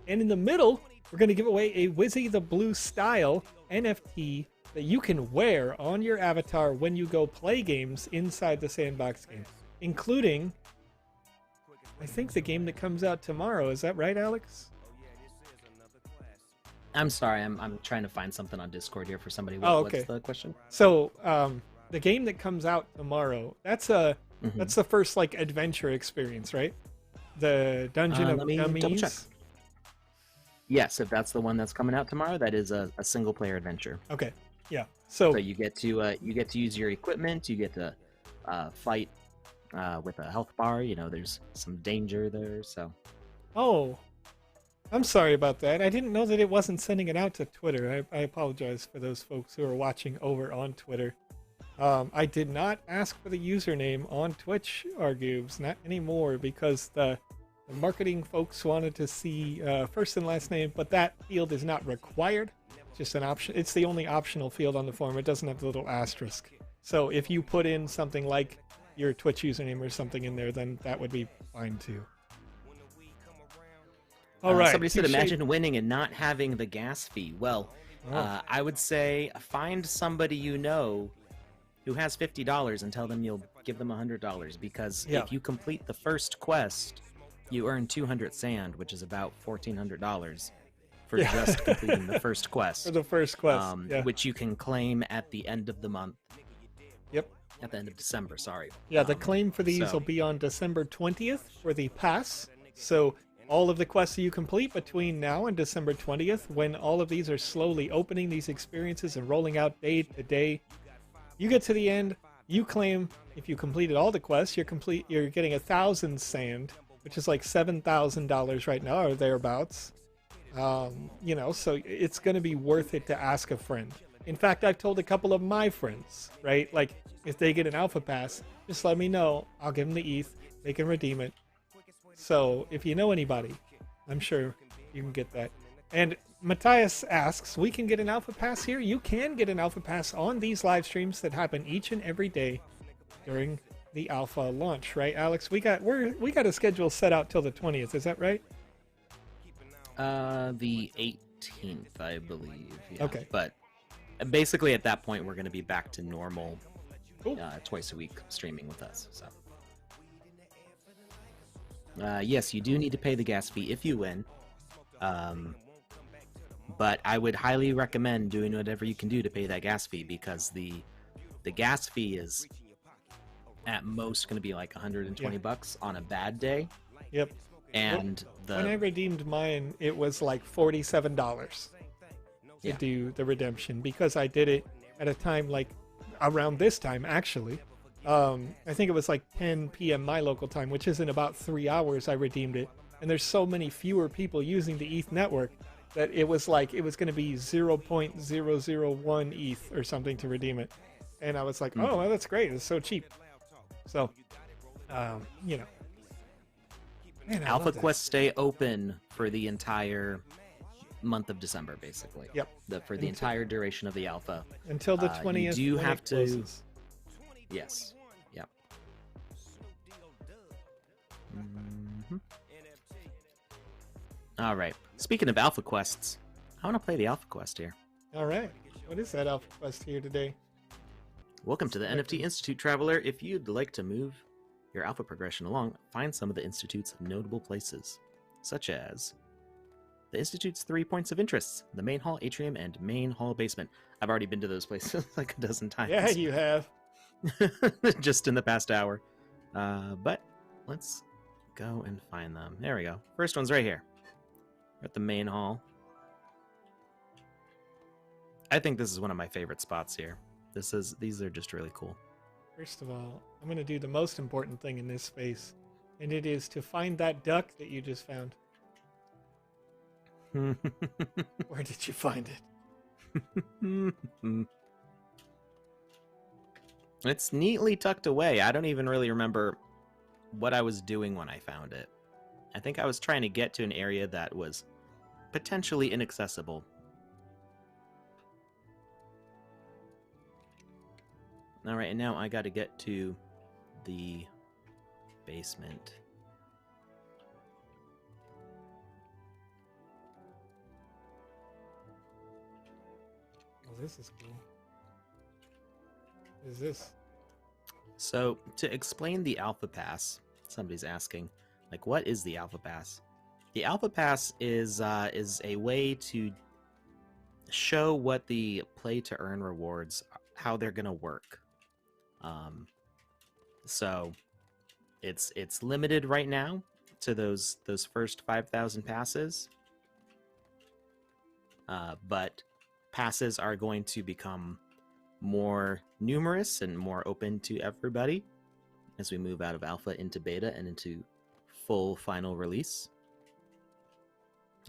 And in the middle, we're going to give away a Wizzy the Blue style NFT that you can wear on your avatar when you go play games inside the Sandbox game, including, I think, the game that comes out tomorrow. Is that right, Alex? I'm sorry, I'm trying to find something on Discord here for somebody. Okay. What's the question? So, the game that comes out tomorrow, that's the first like adventure experience, right? The Dungeon of Dummies. Double check. Yes, if that's the one that's coming out tomorrow, that is a single player adventure. Okay. Yeah. So you get to use your equipment. You get to fight with a health bar. You know, there's some danger there. So. Oh, I'm sorry about that. I didn't know that it wasn't sending it out to Twitter. I apologize for those folks who are watching over on Twitter. I did not ask for the username on Twitch, Argubes, not anymore, because the marketing folks wanted to see first and last name, but that field is not required. It's just an option. It's the only optional field on the form. It doesn't have the little asterisk. So if you put in something like your Twitch username or something in there, then that would be fine too. All right. Somebody said, imagine winning and not having the gas fee. Well, I would say find somebody you know who has $50 and tell them you'll give them $100, because if you complete the first quest, you earn 200 sand, which is about $1,400 for just completing the first quest. For the first quest, which you can claim at the end of the month. Yep. At the end of December, sorry. Yeah, the claim for these will be on December 20th for the pass. So all of the quests that you complete between now and December 20th, when all of these are slowly opening these experiences and rolling out day to day, you get to the end, you claim, if you completed all the quests, you're getting 1,000 sand, which is like $7,000 right now, or thereabouts. You know, so it's going to be worth it to ask a friend. In fact, I've told a couple of my friends, right? Like, if they get an alpha pass, just let me know. I'll give them the ETH. They can redeem it. So if you know anybody, I'm sure you can get that. And Matthias asks, we can get an alpha pass here? You can get an alpha pass on these live streams that happen each and every day during the alpha launch, right, Alex? We got a schedule set out till the 20th. Is that right? The 18th, I believe. Yeah. Okay. But basically, at that point, we're going to be back to normal, cool. Twice a week streaming with us. So, yes, you do need to pay the gas fee if you win. But I would highly recommend doing whatever you can do to pay that gas fee, because the gas fee is at most going to be like 120 bucks on a bad day. Yep. And when I redeemed mine, it was like $47 to do the redemption, because I did it at a time like around this time, actually. I think it was like 10 p.m. my local time, which is in about 3 hours I redeemed it. And there's so many fewer people using the ETH network that it was like it was going to be 0.001 ETH or something to redeem it. And I was like, oh, well, that's great. It's so cheap. So, you know. Man, Alpha quests stay open for the entire month of December, basically. Yep. For the entire duration of the alpha. Until the 20th. You do have to. Closes. Yes. Yep. Mm-hmm. All right. Speaking of alpha quests, I want to play the alpha quest here. All right. What is that alpha quest here today? Welcome to the NFT Institute, Traveler. If you'd like to move your alpha progression along, find some of the Institute's notable places, such as the Institute's 3 points of interest: the main hall, atrium, and main hall basement. I've already been to those places like a dozen times. Yeah, you have. Just in the past hour. But let's go and find them. There we go. First one's right here. We're at the main hall. I think this is one of my favorite spots here. These are just really cool. First of all, I'm going to do the most important thing in this space, and it is to find that duck that you just found. Where did you find it? It's neatly tucked away. I don't even really remember what I was doing when I found it. I think I was trying to get to an area that was potentially inaccessible. All right, and now I got to get to the basement. Oh, this is cool. What is this? So, to explain the Alpha Pass, somebody's asking, like, what is the Alpha Pass? The Alpha Pass is a way to show what the play-to-earn rewards, how they're going to work. So, it's limited right now to those first 5,000 passes. But passes are going to become more numerous and more open to everybody as we move out of alpha into beta and into full final release.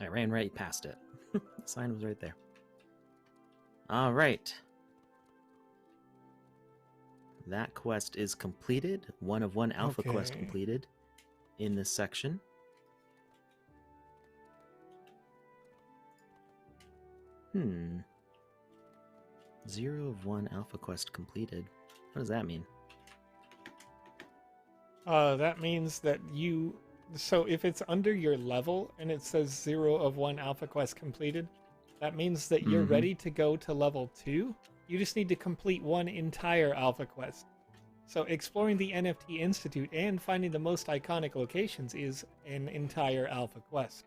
I ran right past it. The sign was right there. All right. That quest is completed. 1 of 1 alpha quest completed in this section. Hmm. 0 of 1 alpha quest completed. What does that mean? That means that you... So if it's under your level and it says 0 of 1 alpha quest completed, that means that you're ready to go to level 2. You just need to complete 1 entire alpha quest. So exploring the NFT Institute and finding the most iconic locations is an entire alpha quest.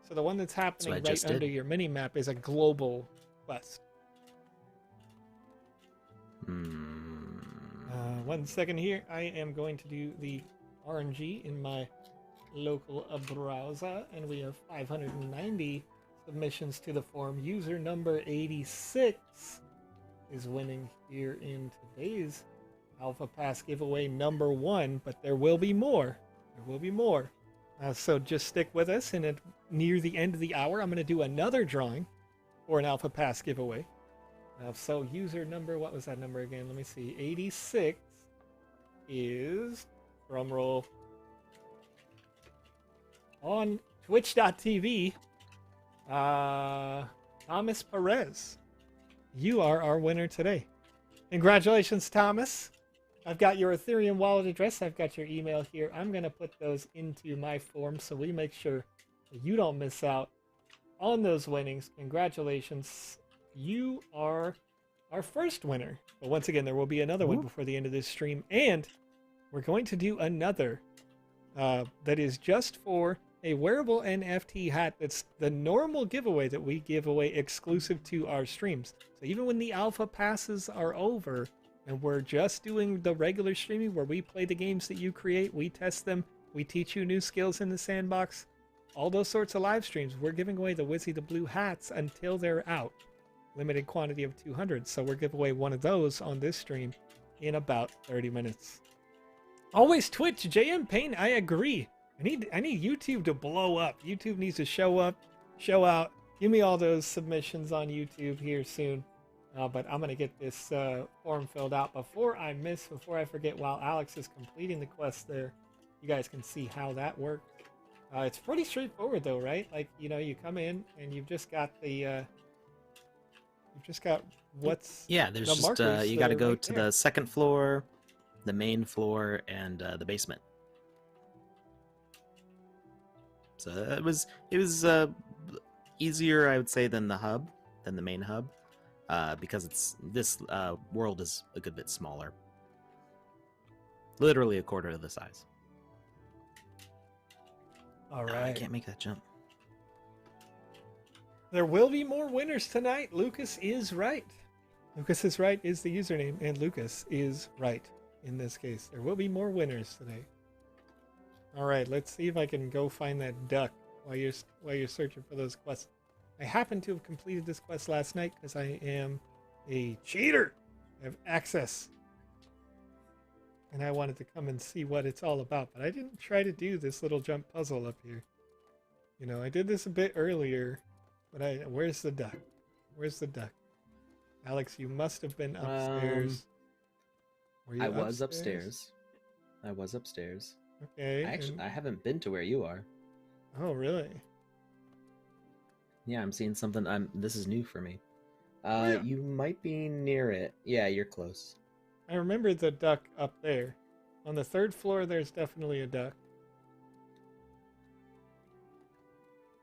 So the one that's happening right under your mini-map is a global quest. 1 second here. I am going to do the RNG in my local browser, and we have 590 submissions to the forum. User number 86 is winning here in today's Alpha Pass giveaway number 1, but there will be more. There will be more. So just stick with us, and near the end of the hour, I'm going to do another drawing for an Alpha Pass giveaway. So user number, what was that number again? Let me see. 86 is, drumroll, on twitch.tv, Thomas Perez. You are our winner today. Congratulations, Thomas. I've got your Ethereum wallet address. I've got your email here. I'm going to put those into my form so we make sure that you don't miss out on those winnings. Congratulations. You are our first winner. But once again, there will be another one before the end of this stream. And we're going to do another that is just for a wearable NFT hat. That's the normal giveaway that we give away exclusive to our streams. So even when the alpha passes are over and we're just doing the regular streaming where we play the games that you create, we test them, we teach you new skills in the sandbox, all those sorts of live streams, we're giving away the Wizzy the Blue hats until they're out. Limited quantity of 200. So we'll give away one of those on this stream in about 30 minutes. Always Twitch, JM Payne, I agree. I need YouTube to blow up. YouTube needs to show up, show out. Give me all those submissions on YouTube here soon. But I'm going to get this form filled out before I forget, while Alex is completing the quest there. You guys can see how that works. It's pretty straightforward though, right? Like, you know, you come in and you've just got the... what's... Yeah, there's the just, markers you got to go right to there. the second floor, the main floor, and the basement. So it was easier, I would say, than the main hub, because this world is a good bit smaller, literally a quarter of the size. All right. I can't make that jump. There will be more winners tonight. Lucas is right. Lucas is right is the username, and Lucas is right in this case. There will be more winners today. All right, let's see if I can go find that duck while you're searching for those quests. I happen to have completed this quest last night because I am a cheater. I have access. And I wanted to come and see what it's all about, but I didn't try to do this little jump puzzle up here. You know, I did this a bit earlier, but where's the duck? Where's the duck? Alex, you must have been upstairs. Were you I was upstairs. I was upstairs. Okay. I haven't been to where you are. Oh, really? Yeah, I'm seeing something. This is new for me. Yeah. You might be near it. Yeah, you're close. I remember the duck up there. On the 3rd floor, there's definitely a duck.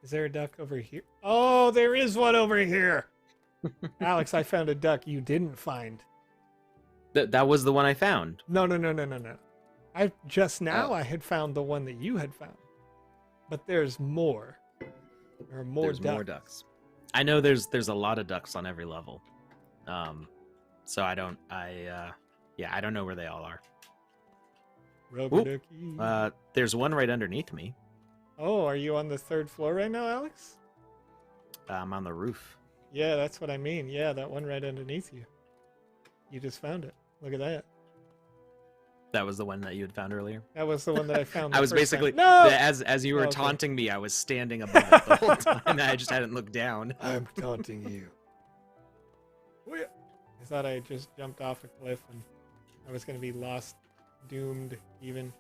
Is there a duck over here? Oh, there is one over here! Alex, I found a duck you didn't find. That was the one I found. No. I had found the one that you had found. But there's more. There are more ducks. I know there's a lot of ducks on every level. So I don't know where they all are. Rubber ducky. There's one right underneath me. Oh, are you on the 3rd floor right now, Alex? I'm on the roof. Yeah, that's what I mean. Yeah, that one right underneath you. You just found it. Look at that. That was the one that you had found earlier? That was the one that I found. I was basically, no! as you were taunting me, I was standing above it the whole time. I just hadn't looked down. I'm taunting you. I thought I just jumped off a cliff and I was going to be lost, doomed even.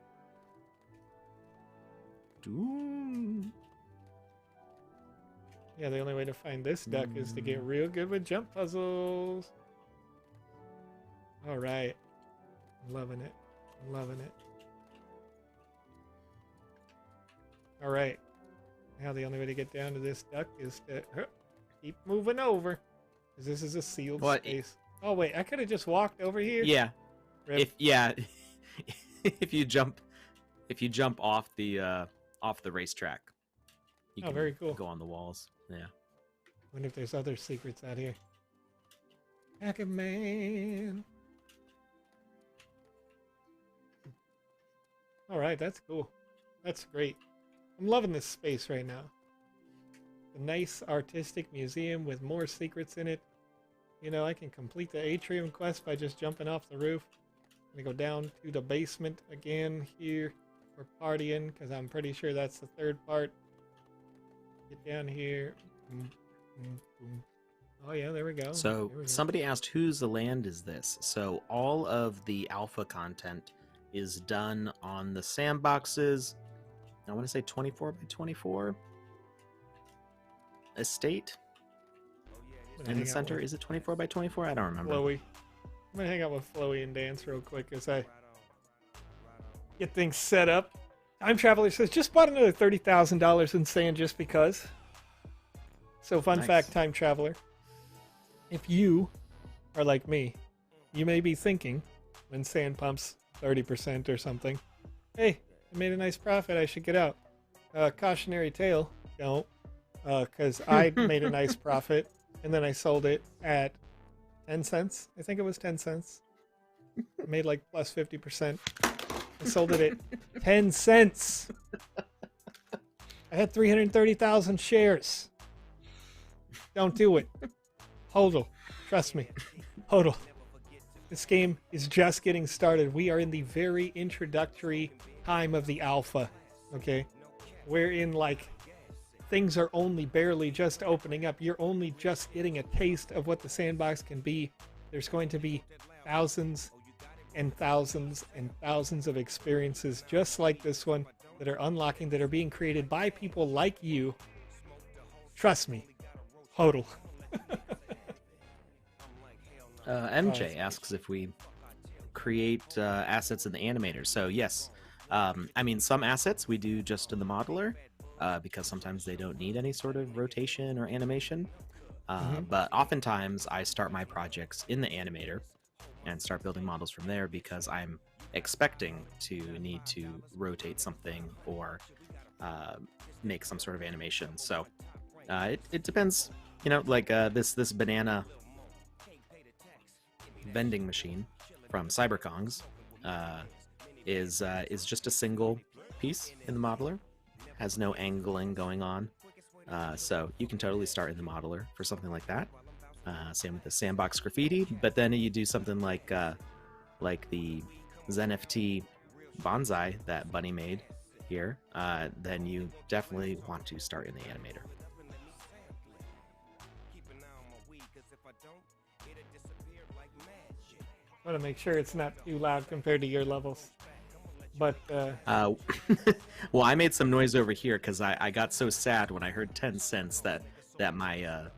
Doom. Yeah, the only way to find this duck is to get real good with jump puzzles. All right. I'm loving it. I'm loving it. All right. Now the only way to get down to this duck is to keep moving over. Because this is a sealed space. Oh, wait. I could have just walked over here. Yeah. Rip. If you jump off the racetrack, you can very cool. go on the walls. Yeah. Wonder if there's other secrets out here. Pac-Man. All right, that's cool. That's great. I'm loving this space right now. A nice artistic museum with more secrets in it. You know, I can complete the atrium quest by just jumping off the roof. I'm gonna go down to the basement again here for partying, because I'm pretty sure that's the 3rd part. Get down here. Oh yeah, there we go. So somebody asked, whose land is this? So all of the alpha content is done on the sandboxes. I want to say 24 by 24 estate in the center. Is it 24 by 24? I don't remember. Flowy. I'm gonna hang out with Flowy and dance real quick as I get things set up. Time Traveler says, just bought another $30,000 in sand just because. So fun fact, Time Traveler, if you are like me, you may be thinking when sand pumps 30% or something, hey, I made a nice profit, I should get out. Cautionary tale, don't, because I made a nice profit and then I sold it at 10 cents. I think it was 10 cents. I made like plus 50%. I sold it at 10 cents. I had 330,000 shares. Don't do it. Hodl. Trust me. Hodl. This game is just getting started. We are in the very introductory time of the alpha. Okay? We're in like, things are only barely just opening up. You're only just getting a taste of what the sandbox can be. There's going to be thousands and thousands and thousands of experiences just like this one that are unlocking, that are being created by people like you. Trust me. Hodl. MJ asks if we create assets in the animator. So yes, I mean, some assets we do just in the modeler because sometimes they don't need any sort of rotation or animation. But oftentimes I start my projects in the animator and start building models from there because I'm expecting to need to rotate something or make some sort of animation. So it depends, you know, like this banana vending machine from Cyberkongs is just a single piece in the modeler, has no angling going on. So you can totally start in the modeler for something like that. Same with the Sandbox graffiti, but then you do something like the ZenFT bonsai that Bunny made here, then you definitely want to start in the animator. I want to make sure it's not too loud compared to your levels. But well, I made some noise over here because I got so sad when I heard 10 cents that my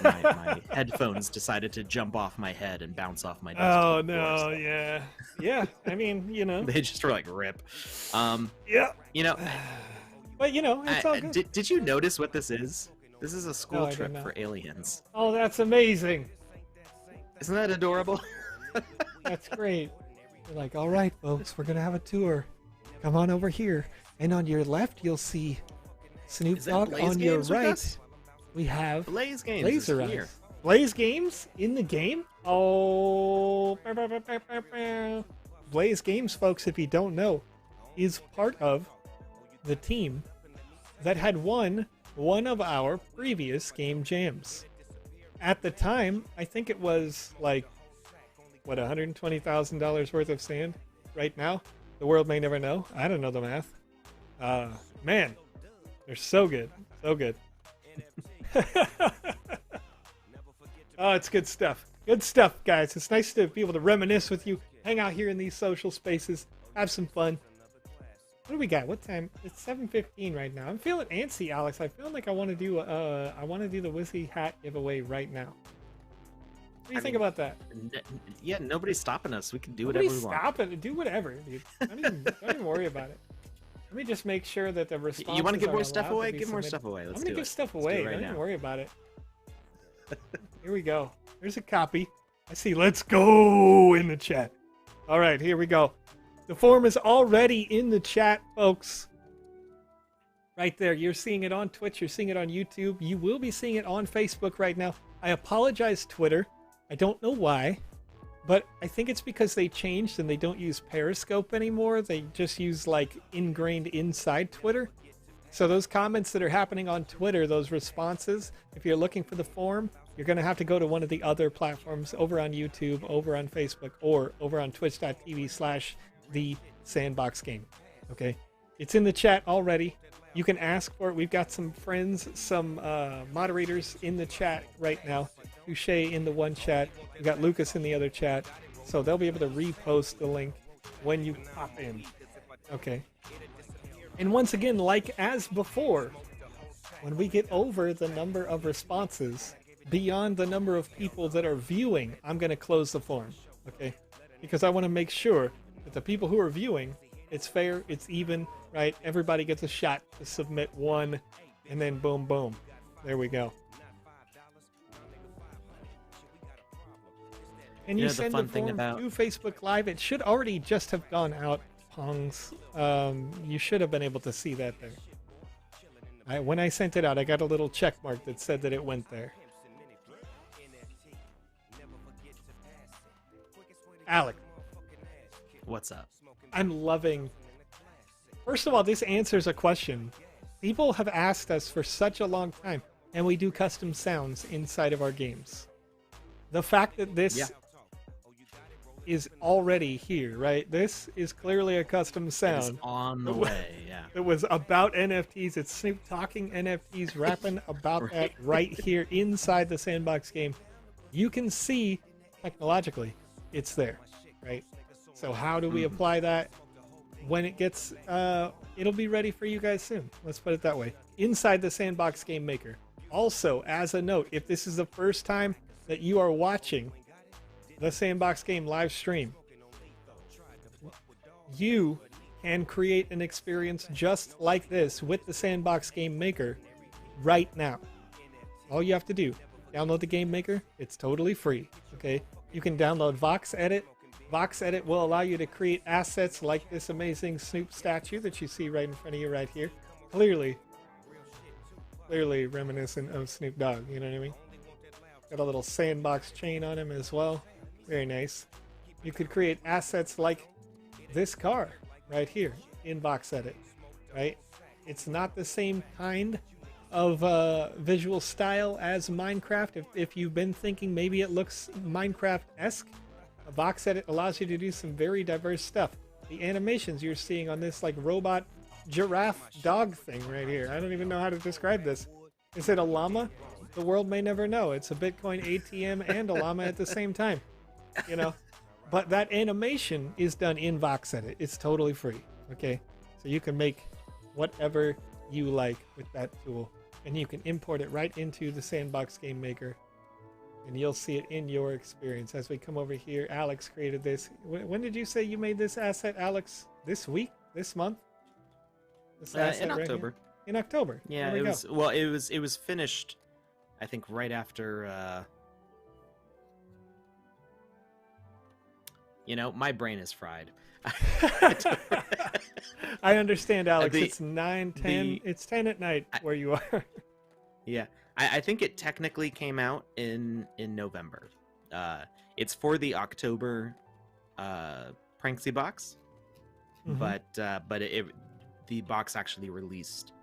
my headphones decided to jump off my head and bounce off my desk. Oh no, yeah. I mean, you know, they just were like rip. Yeah. You know, but you know, it's all good. Did you notice what this is? This is a school No, trip for aliens. Oh, that's amazing. Isn't that adorable? That's great. You're like, all right, folks, we're gonna have a tour. Come on over here, and on your left, you'll see Snoop Dogg. On your right, we have Blaze Games. Laser Eyes. Blaze Games in the game. Oh, Blaze Games, folks, if you don't know, is part of the team that had won one of our previous game jams. At the time, I think it was like, what, $120,000 worth of sand right now? The world may never know. I don't know the math. Man, they're so good. So good. Oh, it's good stuff. Good stuff, guys. It's nice to be able to reminisce with you, hang out here in these social spaces, have some fun. What do we got? What time? It's 7:15 right now. I'm feeling antsy, Alex. I feel like I want to do the Wizzy hat giveaway right now. What do you think about that? Yeah, nobody's stopping us. We can do whatever we want. Nobody's stopping. Do whatever, dude. Don't even worry about it. Let me just make sure that the responses You want to give are more stuff allowed away? to be Give more submitted. stuff away. Let's I'm gonna do give it. stuff Let's do away. it right Don't now. even worry about it. Here we go. There's a copy. I see "let's go" in the chat. All right, here we go. The form is already in the chat, folks. Right there. You're seeing it on Twitch. You're seeing it on YouTube. You will be seeing it on Facebook right now. I apologize, Twitter. I don't know why, but I think it's because they changed and they don't use Periscope anymore. They just use like ingrained inside Twitter. So those comments that are happening on Twitter, those responses, if you're looking for the form, you're going to have to go to one of the other platforms over on YouTube, over on Facebook, or over on twitch.tv/the Sandbox game. Okay? It's in the chat already. You can ask for it. We've got some friends, some moderators in the chat right now. Touche in the one chat. We got Lucas in the other chat. So they'll be able to repost the link when you pop in. Okay. And once again, like as before, when we get over the number of responses, beyond the number of people that are viewing, I'm going to close the form. Okay? Because I want to make sure that the people who are viewing, it's fair, it's even, right? Everybody gets a shot to submit one, and then boom, boom. There we go. And you send the form to Facebook Live. It should already just have gone out, Pongs. You should have been able to see that there. When I sent it out, I got a little check mark that said that it went there. Alec. What's up? I'm loving... First of all, this answers a question. People have asked us for such a long time, and we do custom sounds inside of our games. The fact that this is already here, right? This is clearly a custom sound. It's on the way, yeah. It was about NFTs. It's Snoop talking NFTs, rapping about that right here inside the Sandbox game. You can see, technologically, it's there, right? So how do we apply that? When it gets, it'll be ready for you guys soon. Let's put it that way. Inside the Sandbox Game Maker. Also, as a note, if this is the first time that you are watching the Sandbox Game live stream, you can create an experience just like this with the Sandbox Game Maker right now. All you have to do, download the Game Maker. It's totally free, okay? You can download Vox Edit. Vox Edit will allow you to create assets like this amazing Snoop statue that you see right in front of you right here. Clearly reminiscent of Snoop Dogg, you know what I mean? Got a little sandbox chain on him as well. Very nice. You could create assets like this car right here in Vox Edit, right? It's not the same kind of visual style as Minecraft. If you've been thinking maybe it looks Minecraft-esque, a Vox Edit allows you to do some very diverse stuff. The animations you're seeing on this like robot giraffe dog thing right here. I don't even know how to describe this. Is it a llama? The world may never know. It's a Bitcoin ATM and a llama at the same time, you know? But that animation is done in Vox Edit. It's totally free, okay? So you can make whatever you like with that tool, and you can import it right into the Sandbox game maker, and you'll see it in your experience. As we come over here, Alex created this. When did you say you made this asset, Alex? This week? This month? This asset In right October. here? In October. Yeah, There we it go. was. Well, it was finished, I think, right after. You know, my brain is fried. I understand, Alex. The- It's 9, 10. It's 10 at night where you are. Yeah, I think it technically came out in November. It's for the October Pranksy box, Mhm. but the box actually released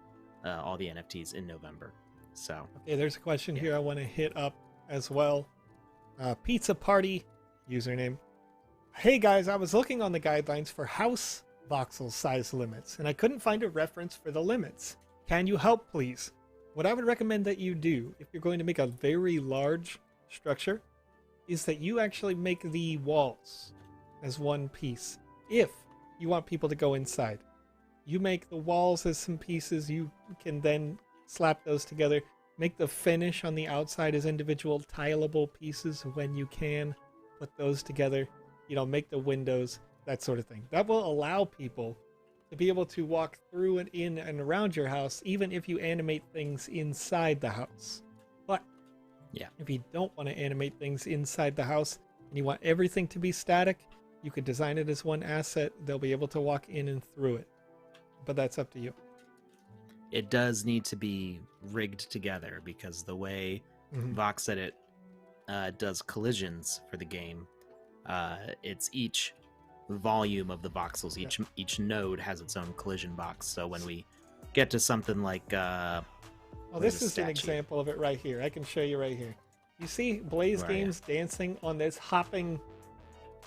all the NFTs in November. So Okay, there's a question here I want to hit up as well. Pizza Party username. Hey guys, I was looking on the guidelines for house voxel size limits, and I couldn't find a reference for the limits. Can you help, please? What I would recommend that you do, if you're going to make a very large structure, is that you actually make the walls as one piece. If you want people to go inside, you make the walls as some pieces. You can then slap those together. Make the finish on the outside as individual tileable pieces when you can. Put those together. You know, make the windows, that sort of thing. That will allow people to be able to walk through and in and around your house, even if you animate things inside the house. But yeah, if you don't want to animate things inside the house and you want everything to be static, you could design it as one asset. They'll be able to walk in and through it. But that's up to you. it does need to be rigged together because the way Mhm. Vox Edit does collisions for the game, it's each volume of the voxels. Each node has its own collision box. So when we get to something like Well, where's this the is an statue? example of it right here. I can show you right here. You see Blaze Right, yeah. Games dancing on this hopping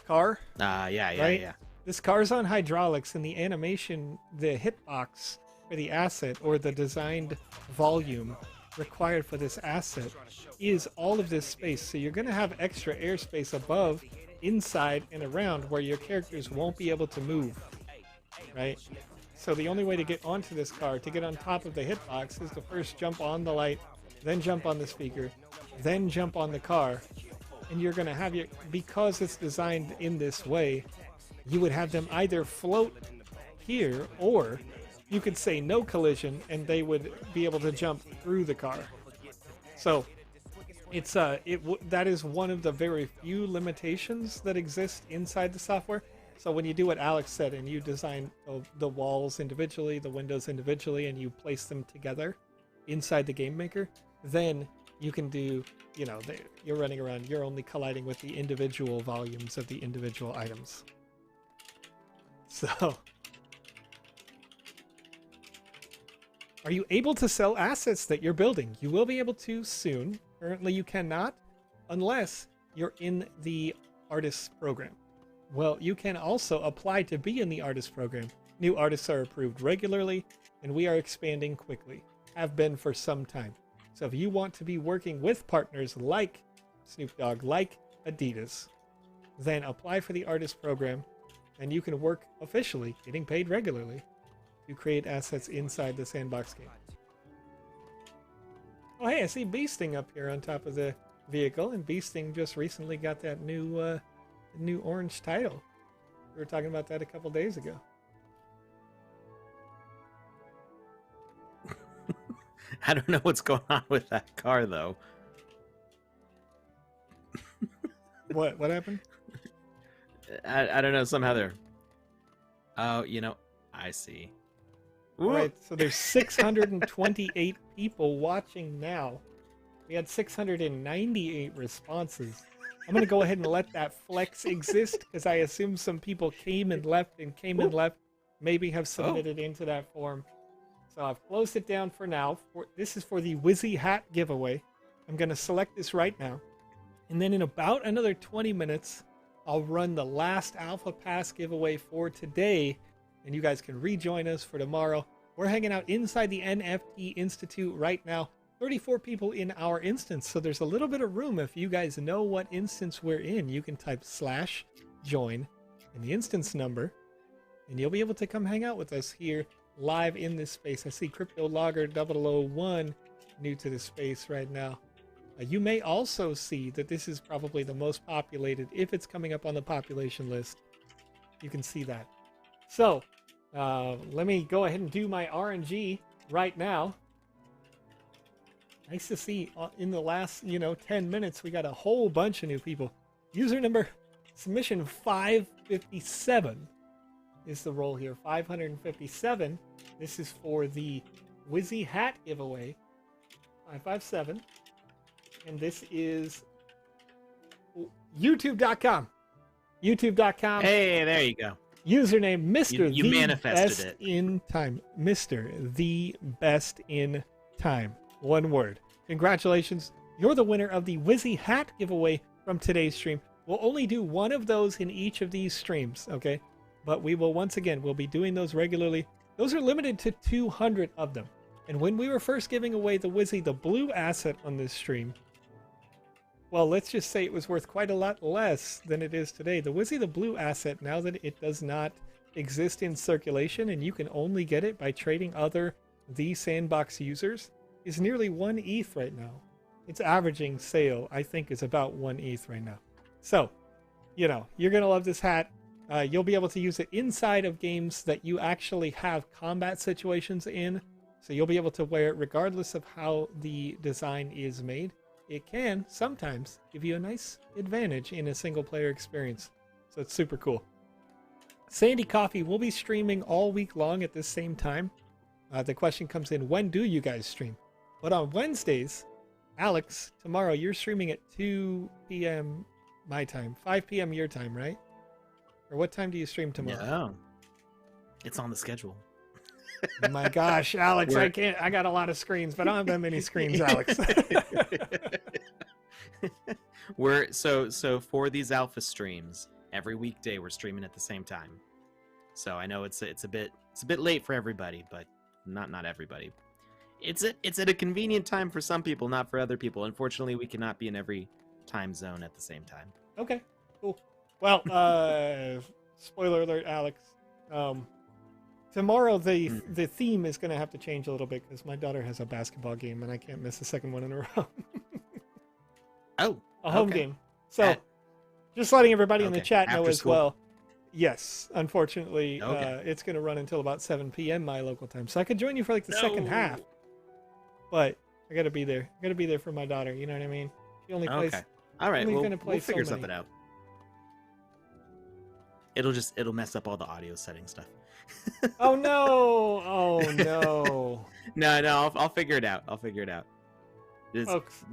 car? yeah, Right? yeah. This car's on hydraulics, and the animation, the hitbox for the asset or the designed volume required for this asset is all of this space. So you're going to have extra airspace above, inside, and around where your characters won't be able to move, right? So the only way to get onto this car, to get on top of the hitbox, is to first jump on the light, then jump on the speaker, then jump on the car. And you're going to have your, because it's designed in this way, you would have them either float here, or you could say no collision and they would be able to jump through the car. So it's that is one of the very few limitations that exist inside the software. So when you do what Alex said and you design the walls individually, the windows individually, and you place them together inside the game maker, then you can do, you know, you're running around, you're only colliding with the individual volumes of the individual items. So, are you able to sell assets that you're building? You will be able to soon. Currently you cannot, unless you're in the artist program. Well, you can also apply to be in the artist program. New artists are approved regularly, and we are expanding quickly. Have been for some time. So if you want to be working with partners like Snoop Dogg, like Adidas, then apply for the artist program, and you can work officially, getting paid regularly, to create assets inside the Sandbox game. Oh, hey, I see Beasting up here on top of the vehicle, and Beasting just recently got that new orange title. We were talking about that a couple days ago. I don't know what's going on with that car though. What happened? I don't know. Somehow they're. Oh, you know, I see. All right, so there's 628 people watching now. We had 698 responses. I'm going to go ahead and let that flex exist because I assume some people came and left, maybe have submitted into that form. So I've closed it down for now. This is for the Wizzy hat giveaway. I'm going to select this right now. And then in about another 20 minutes, I'll run the last Alpha Pass giveaway for today. And you guys can rejoin us for tomorrow. We're hanging out inside the NFT Institute right now. 34 people in our instance. So there's a little bit of room. If you guys know what instance we're in, you can type /join and the instance number. And you'll be able to come hang out with us here live in this space. I see Crypto Logger 001 new to the space right now. You may also see that this is probably the most populated if it's coming up on the population list. You can see that. So let me go ahead and do my RNG right now. Nice to see in the last 10 minutes we got a whole bunch of new people. User number submission 557 is the roll here. 557. This is for the Wizzy hat giveaway. 557. And this is youtube.com. youtube.com. Hey, there you go. Username Mr. You the manifested best it. in time. Mr. the best in time. One word. Congratulations. You're the winner of the Wizzy hat giveaway from today's stream. We'll only do one of those in each of these streams, okay? But we will, once again, we'll be doing those regularly. Those are limited to 200 of them. And when we were first giving away the Wizzy, the blue asset on this stream, well, let's just say it was worth quite a lot less than it is today. The Wizzy, the blue asset, now that it does not exist in circulation and you can only get it by trading other The Sandbox users, is nearly 1 ETH right now. Its averaging sale, I think, is about 1 ETH right now. So, you're going to love this hat. You'll be able to use it inside of games that you actually have combat situations in. So you'll be able to wear it regardless of how the design is made. It can sometimes give you a nice advantage in a single player experience. So it's super cool. Sandy Coffee will be streaming all week long at the same time. The question comes in, when do you guys stream? But on Wednesdays, Alex, tomorrow you're streaming at 2 p.m. my time, 5 p.m. your time, right? Or what time do you stream tomorrow? No. It's on the schedule. Oh my gosh, Alex, I got a lot of screens, but I don't have that many screens, Alex. So for these alpha streams, every weekday we're streaming at the same time. So I know it's a bit late for everybody, but not everybody. It's at a convenient time for some people, not for other people. Unfortunately, we cannot be in every time zone at the same time. Okay, cool. Well, spoiler alert, Alex. Tomorrow the theme is going to have to change a little bit because my daughter has a basketball game and I can't miss the second one in a row. Oh, a home game. So just letting everybody in the chat know After as school. well. Yes, unfortunately, Okay. it's going to run until about 7 p.m. my local time. So I could join you for like the second half, but I got to be there. I got to be there for my daughter. You know what I mean? She only plays. Okay. All right. only We'll gonna play so figure many. something out. It'll mess up all the audio setting stuff. Oh no! Oh no! No, I'll figure it out. Folks.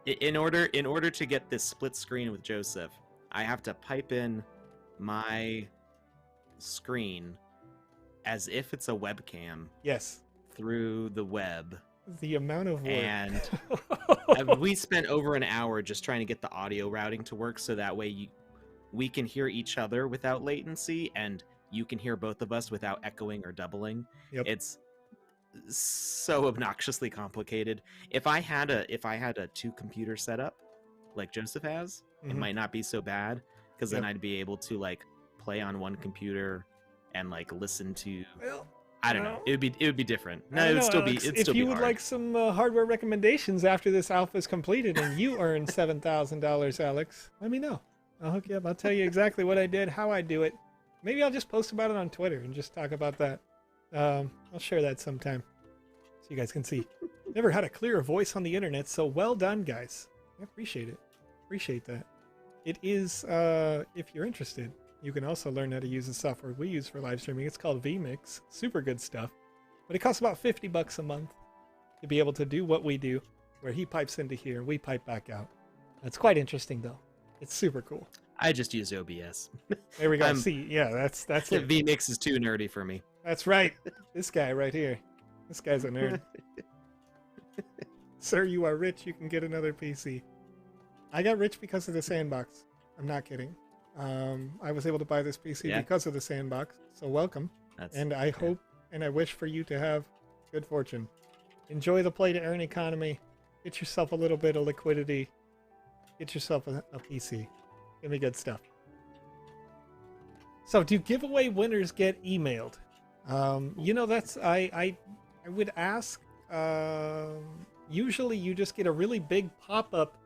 In order to get this split screen with Joseph, I have to pipe in my screen as if it's a webcam Yes. through the web. The amount of work. And we spent over an hour just trying to get the audio routing to work so that way we can hear each other without latency and you can hear both of us without echoing or doubling. Yep. It's so obnoxiously complicated. If I had a 2 computer setup like Joseph has, it might not be so bad because then I'd be able to like play on one computer and like listen to. Well, I don't know. It would be different. No, it would still be. It'd if still you be would hard. like some hardware recommendations after this alpha is completed and you earn $7,000, Alex, let me know. I'll hook you up. I'll tell you exactly what I did, how I do it. Maybe I'll just post about it on Twitter and just talk about that. I'll share that sometime so you guys can see. Never had a clearer voice on the internet, so well done, guys. I appreciate it. Appreciate that. It is, if you're interested, you can also learn how to use the software we use for live streaming. It's called vMix. Super good stuff. But it costs about $50 a month to be able to do what we do, where he pipes into here and we pipe back out. It's quite interesting, though. It's super cool. I just use OBS. There we go. See, yeah, that's it. vMix is too nerdy for me. That's right. This guy right here. This guy's a nerd. Sir, you are rich. You can get another PC. I got rich because of the Sandbox. I'm not kidding. I was able to buy this PC because of the Sandbox. So welcome. And I hope and I wish for you to have good fortune. Enjoy the play to earn economy. Get yourself a little bit of liquidity. Get yourself a PC. Give me good stuff. So do giveaway winners get emailed? You know, that's I would ask. Usually you just get a really big pop-up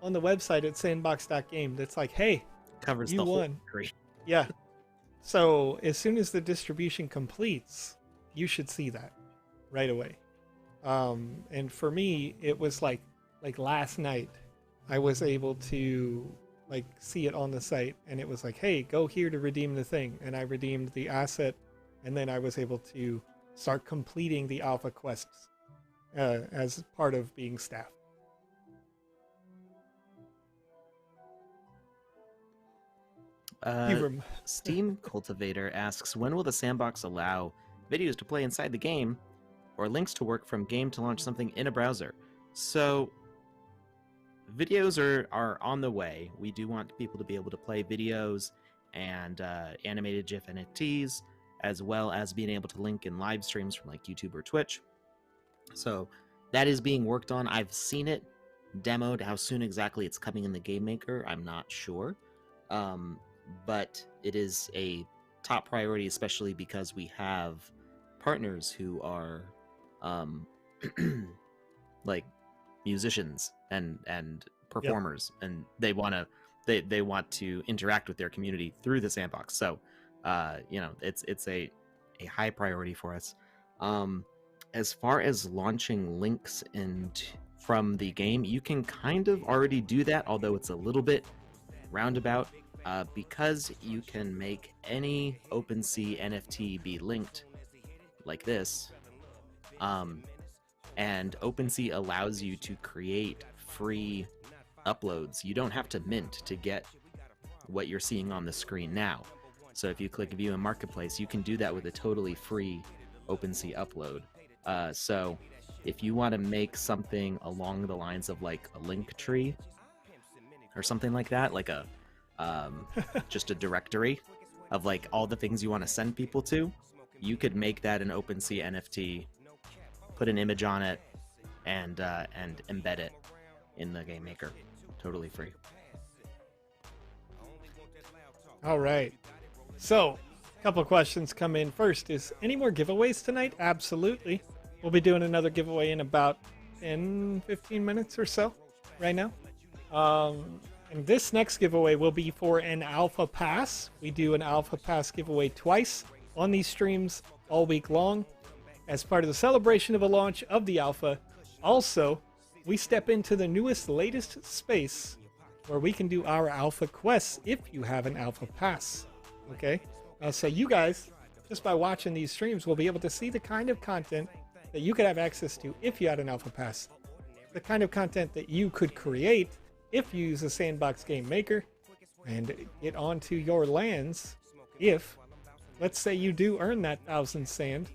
on the website at sandbox.game that's like, hey, Covers you the whole won. tree. Yeah. So as soon as the distribution completes, you should see that right away. And for me, it was like last night, I was able to like see it on the site, and it was like, hey, go here to redeem the thing. And I redeemed the asset, and then I was able to start completing the alpha quests as part of being staff. Steam Cultivator asks, when will the Sandbox allow videos to play inside the game or links to work from game to launch something in a browser? So videos are on the way. We do want people to be able to play videos and animated GIF NFTs, as well as being able to link in live streams from like YouTube or Twitch. So that is being worked on. I've seen it demoed. How soon exactly it's coming in the Game Maker, I'm not sure. But it is a top priority, especially because we have partners who are like musicians and performers, and they want to interact with their community through the Sandbox. So you know, it's a high priority for us. As far as launching links from the game, you can kind of already do that, although it's a little bit roundabout. Because you can make any OpenSea NFT be linked like this, and OpenSea allows you to create free uploads. You don't have to mint to get what you're seeing on the screen now. So if you click View in Marketplace, you can do that with a totally free OpenSea upload. So if you want to make something along the lines of like a link tree or something like that, like a just a directory of like all the things you want to send people to, you could make that an OpenSea NFT, put an image on it, and embed it in the game maker, totally free. All right. So, a couple of questions come in. First is, any more giveaways tonight? Absolutely. We'll be doing another giveaway in about 10-15 minutes or so right now. And this next giveaway will be for an Alpha Pass. We do an Alpha Pass giveaway twice on these streams all week long as part of the celebration of the launch of the Alpha. Also, we step into the newest, latest space where we can do our Alpha quests if you have an Alpha Pass. Okay? So you guys, just by watching these streams, will be able to see the kind of content that you could have access to if you had an Alpha Pass. The kind of content that you could create if you use a Sandbox Game Maker and get onto your lands. If, let's say you do earn that 1,000 sand,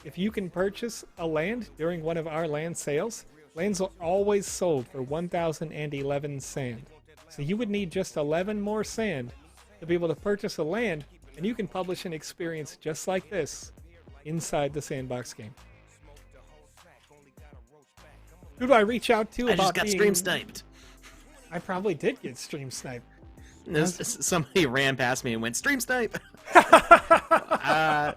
if you can purchase a land during one of our land sales, lands are always sold for 1,011 sand. So you would need just 11 more sand to be able to purchase a land, and you can publish an experience just like this inside the Sandbox game. Who do I reach out to about I just got stream sniped. I probably did get stream sniped. Somebody ran past me and went, stream snipe! All right.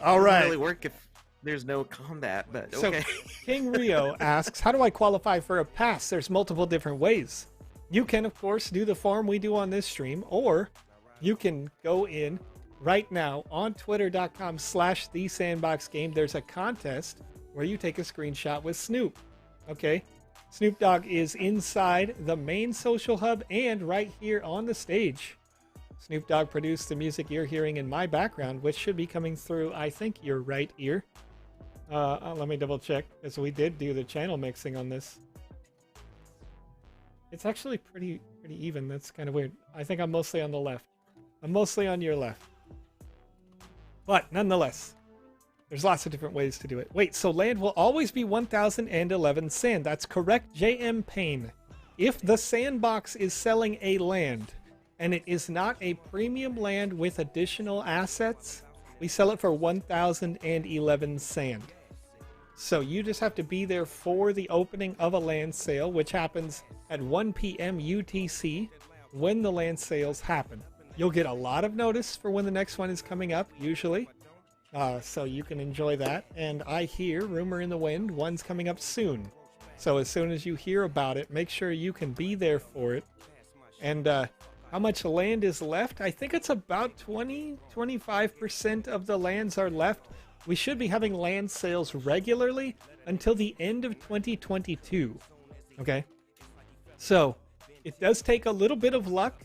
It doesn't really work if there's no combat, but okay. So King Rio asks, how do I qualify for a pass? There's multiple different ways. You can, of course, do the form we do on this stream, or you can go in right now on twitter.com/thesandboxgame. There's a contest where you take a screenshot with Snoop. Okay? Snoop Dogg is inside the main social hub and right here on the stage. Snoop Dogg produced the music you're hearing in my background, which should be coming through, I think, your right ear. Let me double check, because we did do the channel mixing on this. It's actually pretty even. That's kind of weird. I think I'm mostly on the left. I'm mostly on your left. But nonetheless, There's lots of different ways to do it. Wait, so land will always be 1011 sand. That's correct, JM Payne. If the Sandbox is selling a land and it is not a premium land with additional assets, we sell it for 1011 sand. So you just have to be there for the opening of a land sale, which happens at 1 p.m. UTC when the land sales happen. You'll get a lot of notice for when the next one is coming up, usually. So you can enjoy that. And I hear, rumor in the wind, one's coming up soon. So as soon as you hear about it, make sure you can be there for it. And how much land is left? I think it's about 20-25% of the lands are left. We should be having land sales regularly until the end of 2022. Okay? So it does take a little bit of luck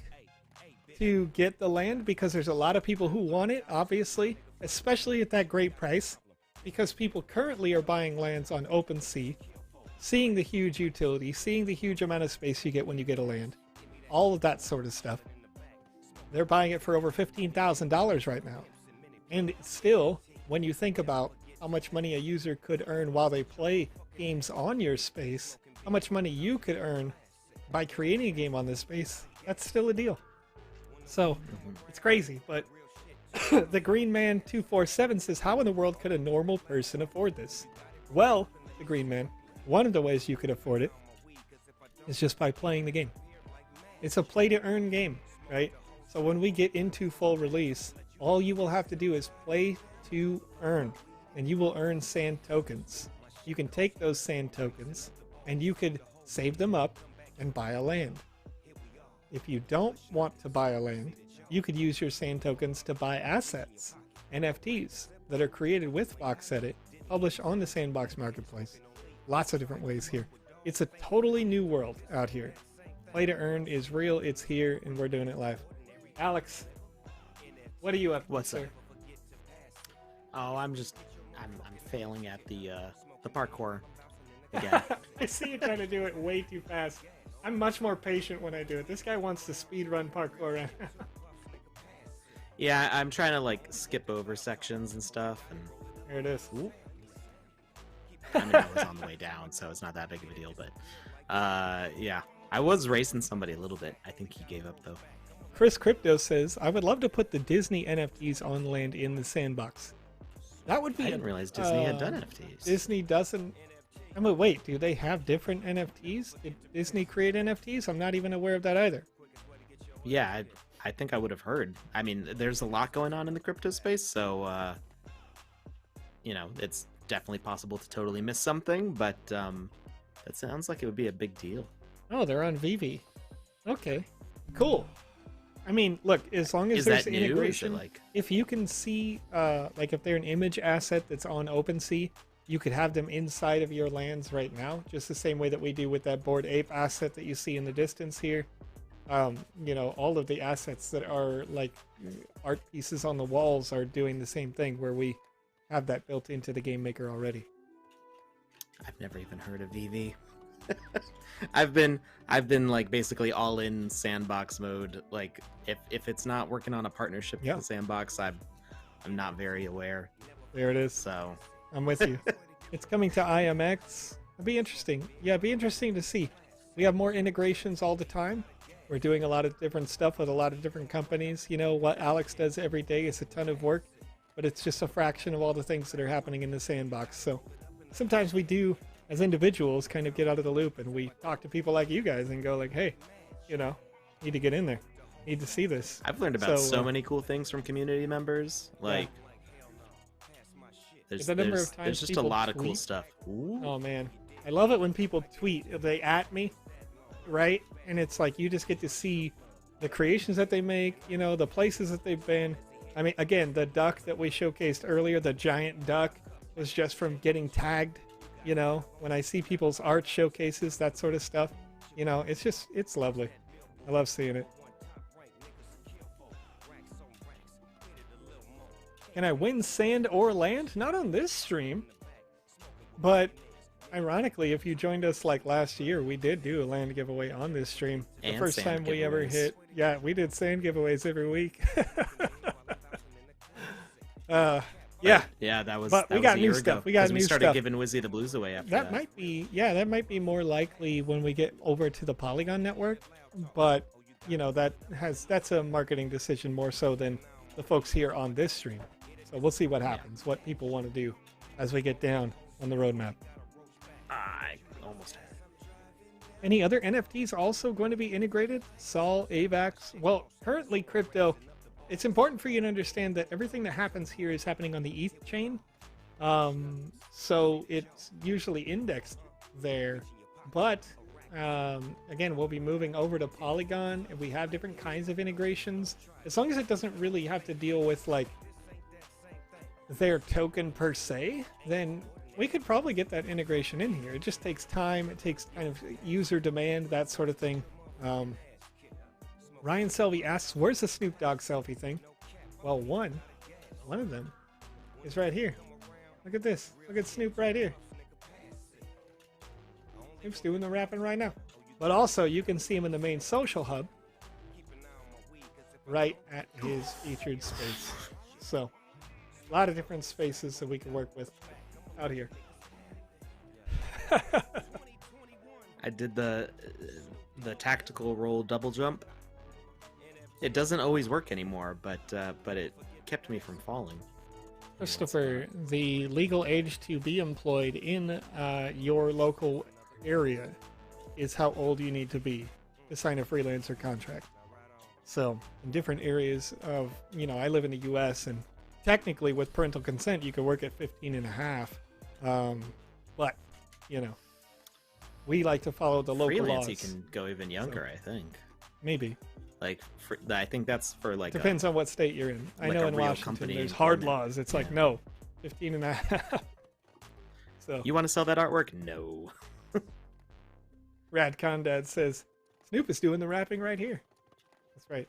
to get the land because there's a lot of people who want it, obviously, especially at that great price, because people currently are buying lands on OpenSea, seeing the huge utility, seeing the huge amount of space you get when you get a land, all of that sort of stuff. They're buying it for over $15,000 right now. And still, when you think about how much money a user could earn while they play games on your space, how much money you could earn by creating a game on this space, that's still a deal. So, it's crazy, but the Green Man 247 says, how in the world could a normal person afford this? Well, the Green Man, one of the ways you could afford it is just by playing the game. It's a play to earn game, right? So when we get into full release, all you will have to do is play to earn, and you will earn sand tokens. You can take those sand tokens and you could save them up and buy a land. If you don't want to buy a land, you could use your sand tokens to buy assets, NFTs, that are created with Vox Edit, published on the Sandbox Marketplace. Lots of different ways here. It's a totally new world out here. Play to earn is real, it's here, and we're doing it live. Alex, what are you up to, What's sir? up? Oh, I'm failing at the parkour again. I see you trying to do it way too fast. I'm much more patient when I do it. This guy wants to speed run parkour right now. Yeah, I'm trying to like skip over sections and stuff, and There it is. ooh. I mean, I was on the way down, so it's not that big of a deal. But yeah, I was racing somebody a little bit. I think he gave up though. Chris Crypto says, I would love to put the Disney NFTs on land in the Sandbox. That would be... I didn't realize Disney had done NFTs. Disney doesn't... I mean, wait, do they have different NFTs? Did Disney create NFTs? I'm not even aware of that either. Yeah, I think I would have heard. I mean, there's a lot going on in the crypto space, so you know, it's definitely possible to totally miss something, but that sounds like it would be a big deal. Oh, they're on Vivi. Okay, cool. I mean, look, as long as Is there's that new? Is it integration, like... if you can see, like if they're an image asset that's on OpenSea, you could have them inside of your lands right now, just the same way that we do with that Bored Ape asset that you see in the distance here. You know, all of the assets that are like art pieces on the walls are doing the same thing, where we have that built into the game maker already. I've never even heard of VV. I've been like basically all in Sandbox mode. Like if it's not working on a partnership with the Sandbox, I'm not very aware. There it is. So I'm with you. It's coming to IMX. It'll be interesting. Yeah, it'd be interesting to see. We have more integrations all the time. We're doing a lot of different stuff with a lot of different companies. You know, what Alex does every day is a ton of work, but it's just a fraction of all the things that are happening in the Sandbox. So sometimes we do, as individuals, kind of get out of the loop, and we talk to people like you guys and go like, hey, you know, need to get in there. Need to see this. I've learned about so many cool things from community members. Like, there's just a lot of cool stuff. Ooh. Oh man, I love it when people tweet. They at me, right? And it's like you just get to see the creations that they make. You know, the places that they've been. I mean, again, the duck that we showcased earlier, the giant duck, was just from getting tagged. You know, when I see people's art showcases, that sort of stuff, you know, it's lovely. I love seeing it. Can I win sand or land? Not on this stream. But ironically, if you joined us like last year, we did do a land giveaway on this stream. The first time we ever hit. Yeah, we did sand giveaways every week. Yeah, yeah, that was. but That we was got a new year stuff. ago, We got 'cause new we started stuff. giving Wizzy the blues away after That might be, yeah, that might be more likely when we get over to the Polygon network. But you know, that's a marketing decision more so than the folks here on this stream. So we'll see what happens, what people want to do as we get down on the roadmap. I almost had. Any other NFTs also going to be integrated? Sol, AVAX. Well, currently crypto. It's important for you to understand that everything that happens here is happening on the ETH chain. So it's usually indexed there. But again, we'll be moving over to Polygon, and we have different kinds of integrations. As long as it doesn't really have to deal with like their token per se, then we could probably get that integration in here. It just takes time. It takes kind of user demand, that sort of thing. Ryan Selvey asks, where's the Snoop Dogg selfie thing? Well, one of them is right here. Look at this. Look at Snoop right here. Snoop's doing the rapping right now. But also, you can see him in the main social hub right at his featured space. So, a lot of different spaces that we can work with out here. I did the tactical roll double jump. It doesn't always work anymore, but it kept me from falling. Christopher, the legal age to be employed in your local area is how old you need to be to sign a freelancer contract. So in different areas of, you know, I live in the US, and technically with parental consent you could work at 15 and a half. But you know, we like to follow the local Freelance, laws. you can go even younger, I think. Maybe. Like, I think that's for like depends on what state you're in. I like know a in real Washington company there's hard employment. laws. It's like, no, 15 and a half. So You want to sell that artwork? No. Rad Condad says, Snoop is doing the rapping right here. That's right.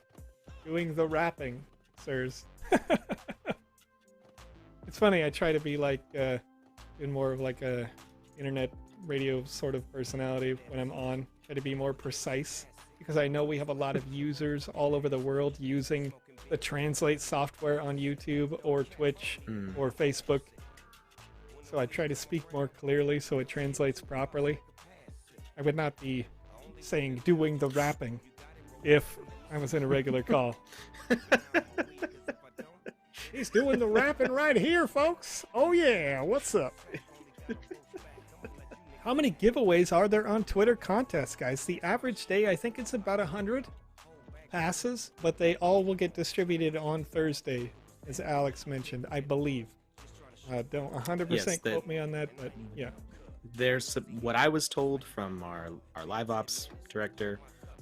Doing the rapping, sirs. It's funny, I try to be like, in more of like a internet radio sort of personality when I'm on. Try to be more precise, because I know we have a lot of users all over the world using the translate software on YouTube or Twitch or Facebook. So I try to speak more clearly so it translates properly. I would not be saying doing the rapping if I was in a regular call. He's doing the rapping right here, folks. Oh yeah, what's up? How many giveaways are there on Twitter contests, guys? The average day, I think it's about 100 passes, but they all will get distributed on Thursday, as Alex mentioned, I believe. Don't 100% quote me on that, but yeah. There's what I was told from our live ops director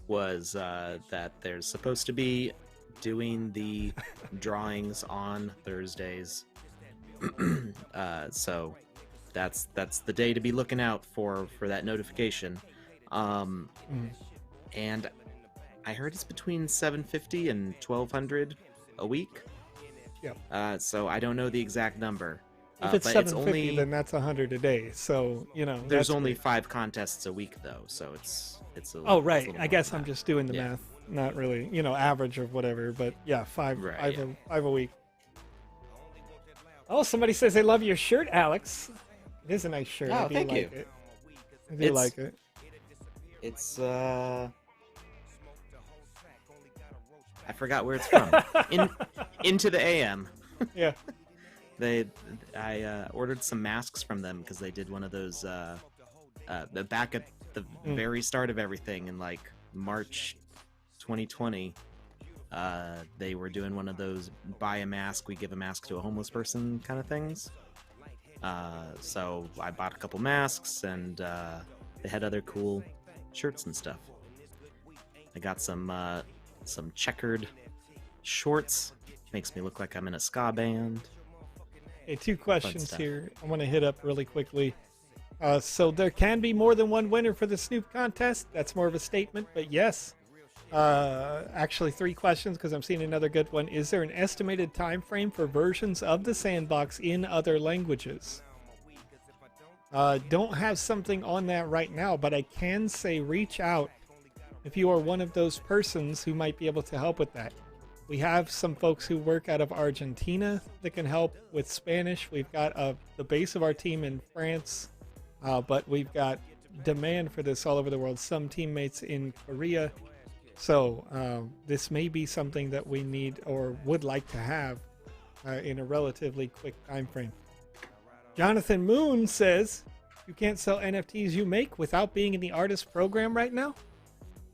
was that there's supposed to be doing the drawings on Thursdays. So that's the day to be looking out for that notification. And I heard it's between 750 and 1200 a week. Yeah. So I don't know the exact number. If it's but 750, only, then that's 100 a day. So, you know, there's that's only great. 5 contests a week though, so it's a Oh, it's a right. little I more guess than I'm that. just doing the Yeah. math, not really, you know, average or whatever, but yeah, five a week. Oh, somebody says they love your shirt, Alex. It is a nice shirt. I Oh, do thank like you. it. I do like it. It's I forgot where it's from. Into the AM. Yeah. I ordered some masks from them because they did one of those the back at the very start of everything in like March 2020. They were doing one of those buy a mask, we give a mask to a homeless person kind of things. So I bought a couple masks, and they had other cool shirts and stuff. I got some checkered shorts. Makes me look like I'm in a ska band. Okay, 2 questions stuff. here I want to hit up really quickly. So there can be more than one winner for the Snoop contest. That's more of a statement, but yes. Actually 3 questions because I'm seeing another good one. Is there an estimated time frame for versions of the Sandbox in other languages? Don't have something on that right now, but I can say reach out if you are one of those persons who might be able to help with that. We have some folks who work out of Argentina that can help with Spanish. We've got the base of our team in France, but we've got demand for this all over the world. Some teammates in Korea. So this may be something that we need or would like to have in a relatively quick time frame. Jonathan Moon says, you can't sell NFTs you make without being in the artist program right now.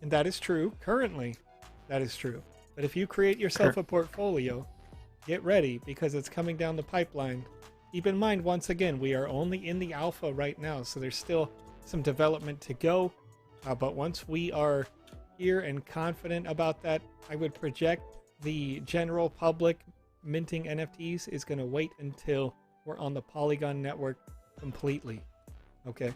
And that is true. Currently, that is true. But if you create yourself a portfolio, get ready because it's coming down the pipeline. Keep in mind, once again, we are only in the alpha right now, so there's still some development to go. But once we are here and confident about that, I would project the general public minting NFTs is going to wait until we're on the Polygon network completely. Okay?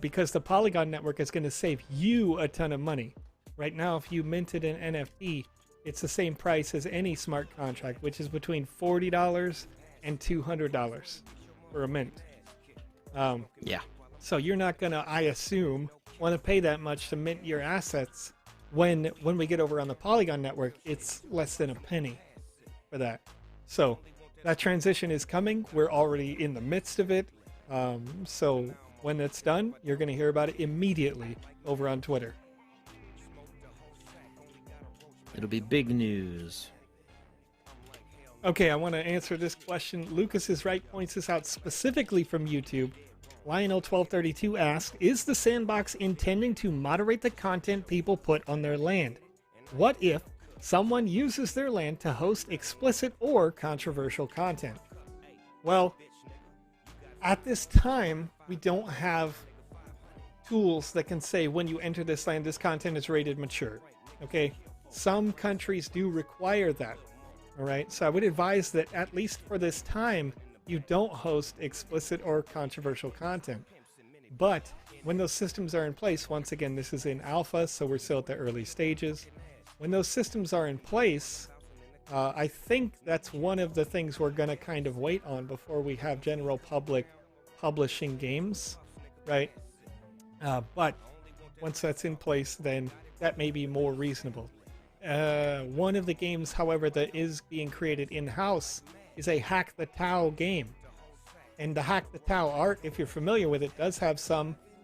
Because the Polygon network is going to save you a ton of money. Right now, if you minted an NFT, it's the same price as any smart contract, which is between $40 and $200 for a mint. Yeah. So you're not going to, I assume, want to pay that much to mint your assets. When we get over on the Polygon network, it's less than a penny for that. So that transition is coming. We're already in the midst of it. So when it's done, you're going to hear about it immediately over on Twitter. It'll be big news. Okay, I want to answer this question. Lucas is right points this out specifically from YouTube. Lionel1232 asked, is the Sandbox intending to moderate the content people put on their land? What if someone uses their land to host explicit or controversial content? Well, at this time, we don't have tools that can say when you enter this land, this content is rated mature. Okay? Some countries do require that. All right? So I would advise that at least for this time, you don't host explicit or controversial content. But when those systems are in place, once again, this is in alpha, so we're still at the early stages. When those systems are in place, I think that's one of the things we're going to kind of wait on before we have general public publishing games, right? But once that's in place, then that may be more reasonable. One of the games, however, that is being created in-house is a Hack the Tau game. And the Hack the Tau art, if you're familiar with it, does have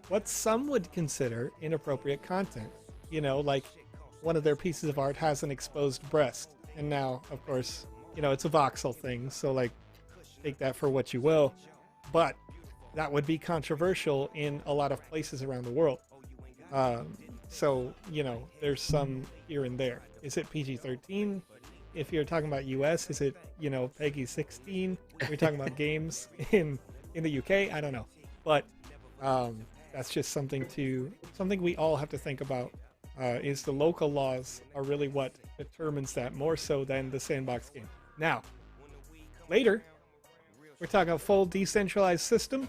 what some would consider inappropriate content. You know, like one of their pieces of art has an exposed breast. And now, of course, you know, it's a voxel thing, so like, take that for what you will. But that would be controversial in a lot of places around the world. So, you know, there's some here and there. Is it PG-13? If you're talking about US, is it, you know, PEGI 16? Are we talking about games in the UK? I don't know. But that's just something we all have to think about. Is the local laws are really what determines that more so than the Sandbox game. Now, later, we're talking a full decentralized system.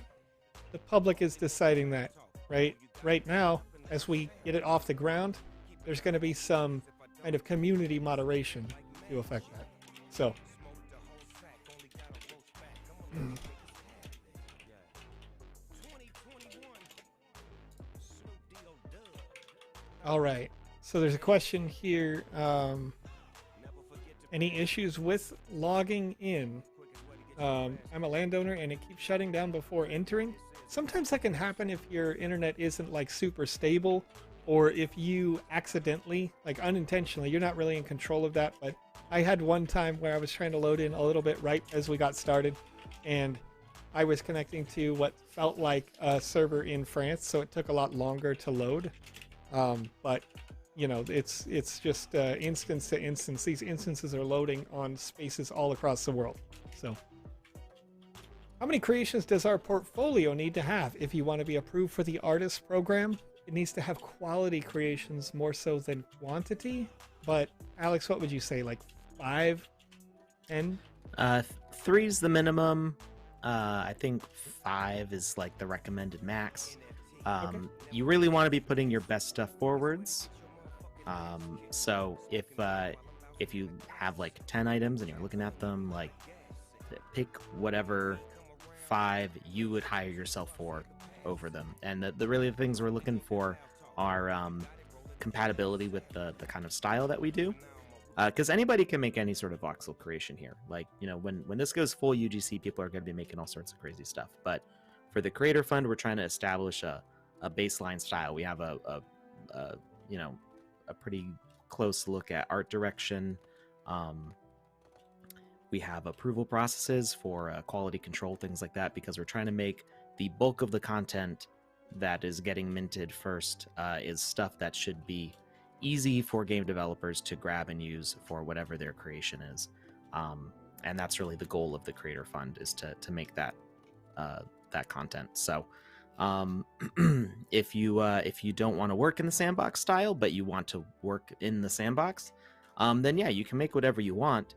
The public is deciding that, right? Right now, as we get it off the ground, there's going to be some kind of community moderation to affect that. So, all right. So there's a question here. Any issues with logging in? I'm a landowner and it keeps shutting down before entering. Sometimes that can happen if your internet isn't like super stable, or if you accidentally, like unintentionally, you're not really in control of that. But I had one time where I was trying to load in a little bit right as we got started, and I was connecting to what felt like a server in France, so it took a lot longer to load. But you know, it's just instance to instance. These instances are loading on spaces all across the world. So, how many creations does our portfolio need to have if you want to be approved for the artist program? It needs to have quality creations more so than quantity. But Alex, what would you say? Like 5, 10? 3's the minimum. I think 5 is like the recommended max. Okay. You really want to be putting your best stuff forwards. So if you have like 10 items and you're looking at them, like pick whatever 5 you would hire yourself for over them. And the really things we're looking for are compatibility with the kind of style that we do. because anybody can make any sort of voxel creation here. Like, when this goes full UGC, people are going to be making all sorts of crazy stuff. But for the Creator Fund, we're trying to establish a baseline style. We have a pretty close look at art direction. We have approval processes for quality control, things like that, because we're trying to make the bulk of the content that is getting minted first is stuff that should be easy for game developers to grab and use for whatever their creation is. And that's really the goal of the Creator Fund, is to make that content. So if you don't want to work in the sandbox style, but you want to work in the sandbox, then yeah, you can make whatever you want.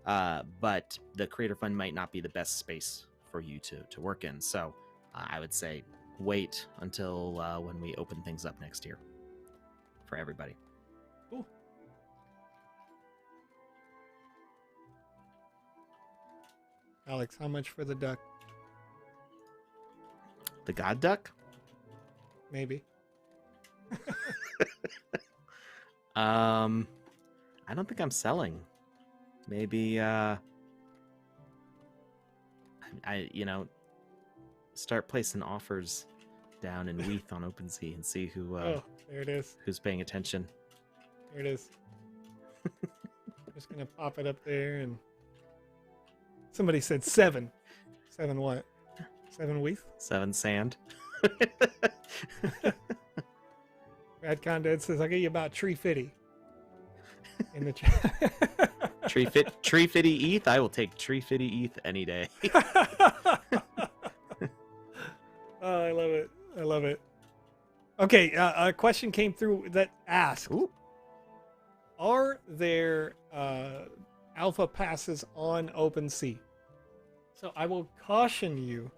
But the Creator Fund might not be the best space for you to work in. So I would say wait until when we open things up next year for everybody. Cool. Alex, how much for the duck? The God Duck? Maybe. I don't think I'm selling. Maybe start placing offers down in WETH on OpenSea and see who oh, there it is. Who's paying attention. There it is. I'm just gonna pop it up there, and somebody said 7. 7 what? 7 WETH? 7 sand. Brad Condon says, I'll get you about tree fitty in the chat. Tree fitty ETH? I will take tree fitty ETH any day. Oh, I love it. I love it. Okay, a question came through that asked, Ooh. Are there alpha passes on OpenSea? So I will caution you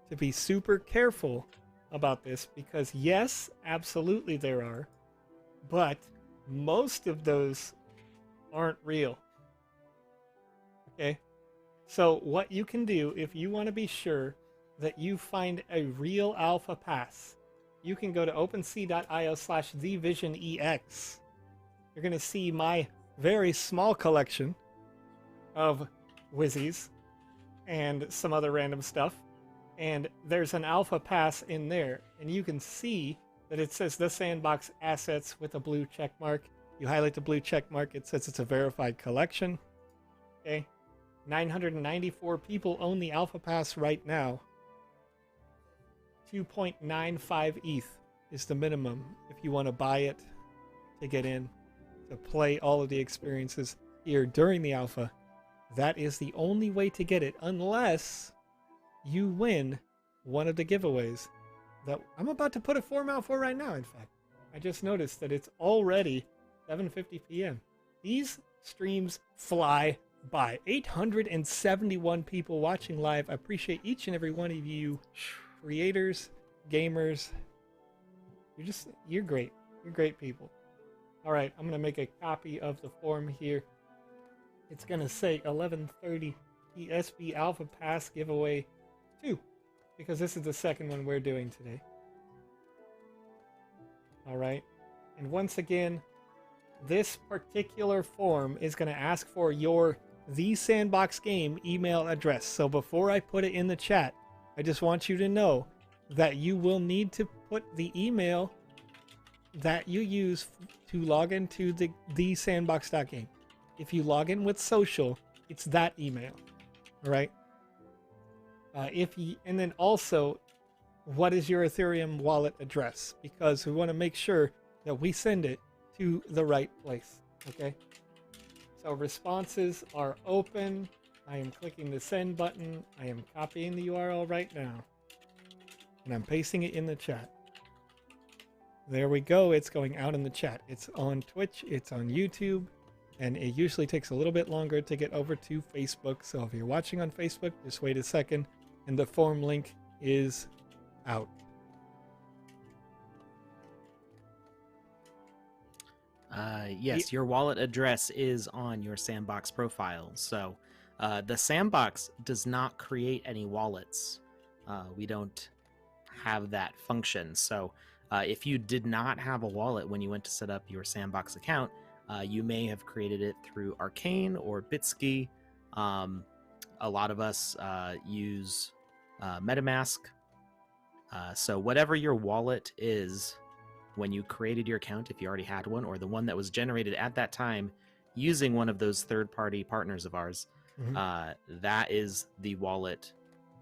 to be super careful about this, because yes, absolutely there are, but most of those aren't real. Okay? So what you can do, if you want to be sure that you find a real alpha pass, you can go to opensea.io/thevisionex. You're going to see my very small collection of Wizzys and some other random stuff. And there's an alpha pass in there. And you can see that it says the Sandbox assets with a blue check mark. You highlight the blue check mark, it says it's a verified collection. Okay. 994 people own the alpha pass right now. 2.95 ETH is the minimum if you want to buy it to get in, to play all of the experiences here during the alpha. That is the only way to get it, unless you win one of the giveaways that I'm about to put a form out for right now. In fact, I just noticed that it's already 7:50 p.m. These streams fly by. 871 people watching live. I appreciate each and every one of you creators, gamers. You're great. You're great people. All right, I'm going to make a copy of the form here. It's going to say 11:30 ESB Alpha Pass giveaway 2, because this is the second one we're doing today. All right. And once again, this particular form is going to ask for your The Sandbox Game email address. So before I put it in the chat, I just want you to know that you will need to put the email that you use to log into the thesandbox.game. If you log in with social, it's that email. All right. And then also, what is your Ethereum wallet address? Because we want to make sure that we send it to the right place. Okay. So responses are open. I am clicking the send button. I am copying the URL right now, and I'm pasting it in the chat. There we go. It's going out in the chat. It's on Twitch. It's on YouTube. And it usually takes a little bit longer to get over to Facebook. So if you're watching on Facebook, just wait a second. And the form link is out. Yes, your wallet address is on your Sandbox profile. So the Sandbox does not create any wallets. We don't have that function. So if you did not have a wallet when you went to set up your Sandbox account, You may have created it through Arcane or Bitsky. A lot of us use MetaMask. So whatever your wallet is when you created your account, if you already had one, or the one that was generated at that time using one of those third-party partners of ours, that is the wallet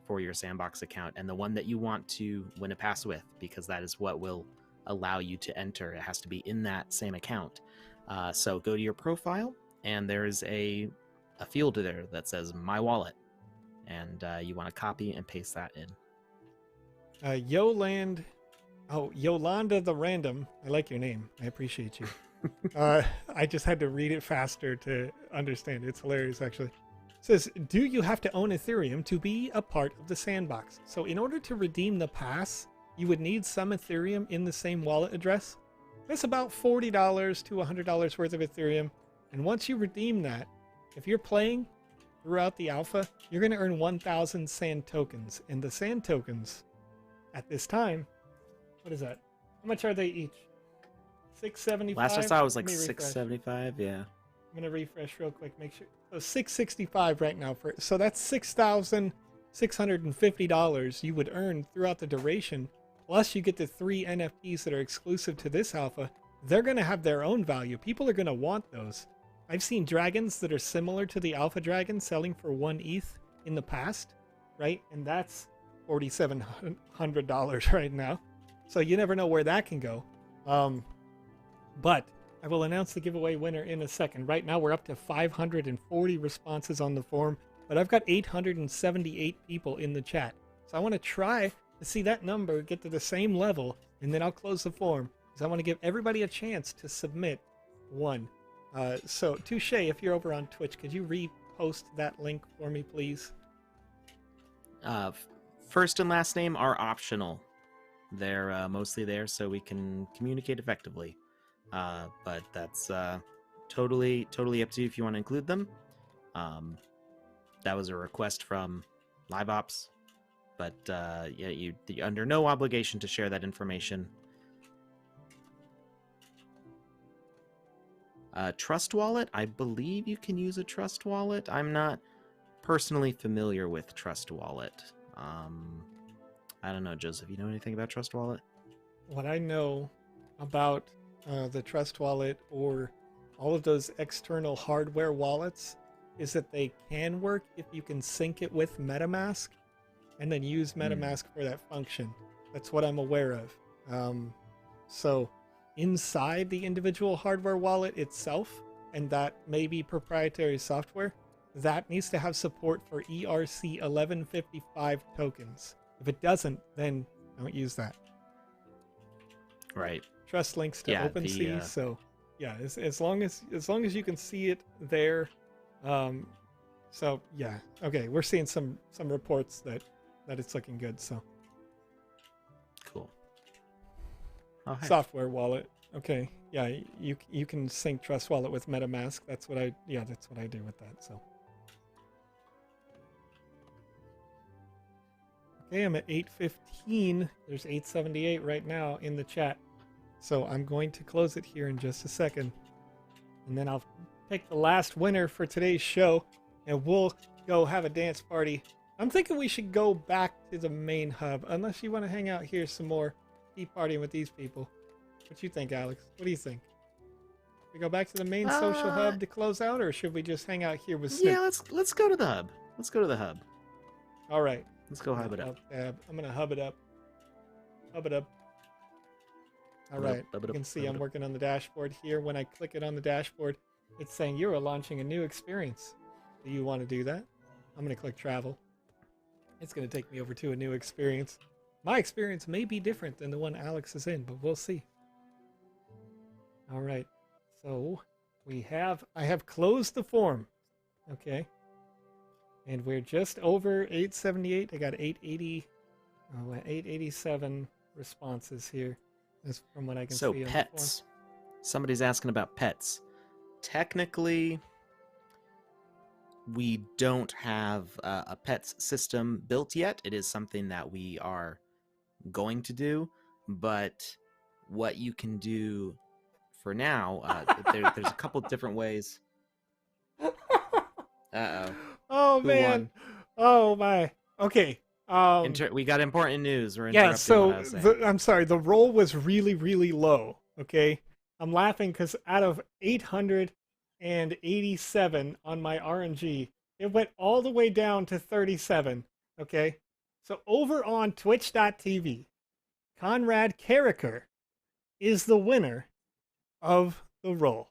for your Sandbox account, and the one that you want to win a pass with, because that is what will allow you to enter. It has to be in that same account. So go to your profile, and there's a field there that says My Wallet, and you want to copy and paste that in. Yolanda the Random. I like your name. I appreciate you. I just had to read it faster to understand. It's hilarious, actually. It says, do you have to own Ethereum to be a part of the Sandbox? So in order to redeem the pass, you would need some Ethereum in the same wallet address. That's about $40 to $100 worth of Ethereum. And once you redeem that, if you're playing throughout the alpha, you're going to earn 1,000 sand tokens. And the sand tokens at this time, what is that? How much are they each? 675? Last I saw it was like 675, yeah. I'm going to refresh real quick, make sure. So 665 right now. So that's $6,650 you would earn throughout the duration. Plus you get the 3 NFTs that are exclusive to this alpha. They're going to have their own value. People are going to want those. I've seen dragons that are similar to the alpha dragon selling for 1 ETH in the past, right? And that's $4,700 right now. So you never know where that can go. But I will announce the giveaway winner in a second. Right now we're up to 540 responses on the forum, but I've got 878 people in the chat. So I want to try to see that number get to the same level, and then I'll close the forum, because I want to give everybody a chance to submit one. So Touche, if you're over on Twitch, could you repost that link for me, please? First and last name are optional. They're mostly there so we can communicate effectively. But that's totally up to you if you want to include them. That was a request from Live Ops, but yeah, you're under no obligation to share that information. Trust wallet, I believe you can use a trust wallet. I'm not personally familiar with trust wallet. I don't know, Joseph, you know anything about trust wallet? What I know about the trust wallet or all of those external hardware wallets is that they can work if you can sync it with MetaMask and then use MetaMask for that function. That's what I'm aware of. So inside the individual hardware wallet itself, and that may be proprietary software, that needs to have support for ERC 1155 tokens. If it doesn't, then don't use that. Right. Trust links to OpenSea, so yeah, as long as you can see it there. So yeah, okay, we're seeing some reports that it's looking good. So cool. Oh, hey. Software wallet. Okay, yeah, you can sync Trust Wallet with MetaMask. That's what I do with that. So okay, I'm at 8:15. There's 878 right now in the chat. So I'm going to close it here in just a second. And then I'll pick the last winner for today's show. And we'll go have a dance party. I'm thinking we should go back to the main hub. Unless you want to hang out here some more. Keep partying with these people. What you think, Alex? What do you think? We go back to the main social hub to close out? Or should we just hang out here with Snoop? Yeah, let's go to the hub. Let's go to the hub. All right. Let's go hub it up. I'm going to hub it up. Hub it up. All right, you can see I'm working on the dashboard here. When I click it on the dashboard, it's saying you are launching a new experience. Do you want to do that? I'm going to click travel. It's going to take me over to a new experience. My experience may be different than the one Alex is in, but we'll see. All right, so I have closed the form. Okay. And we're just over 878. I got 887 responses here. That's from what I can see. So pets. Somebody's asking about pets. Technically, we don't have a pets system built yet. It is something that we are going to do. But what you can do for now, there's a couple different ways. Uh-oh. Oh Who man. won? Oh my. Okay. We got important news. We're Yeah, interrupting what I so was saying. I'm sorry, the roll was really, really low. Okay. I'm laughing because out of 887 on my RNG, it went all the way down to 37. Okay. So over on twitch.tv, Conrad Carricker is the winner of the roll.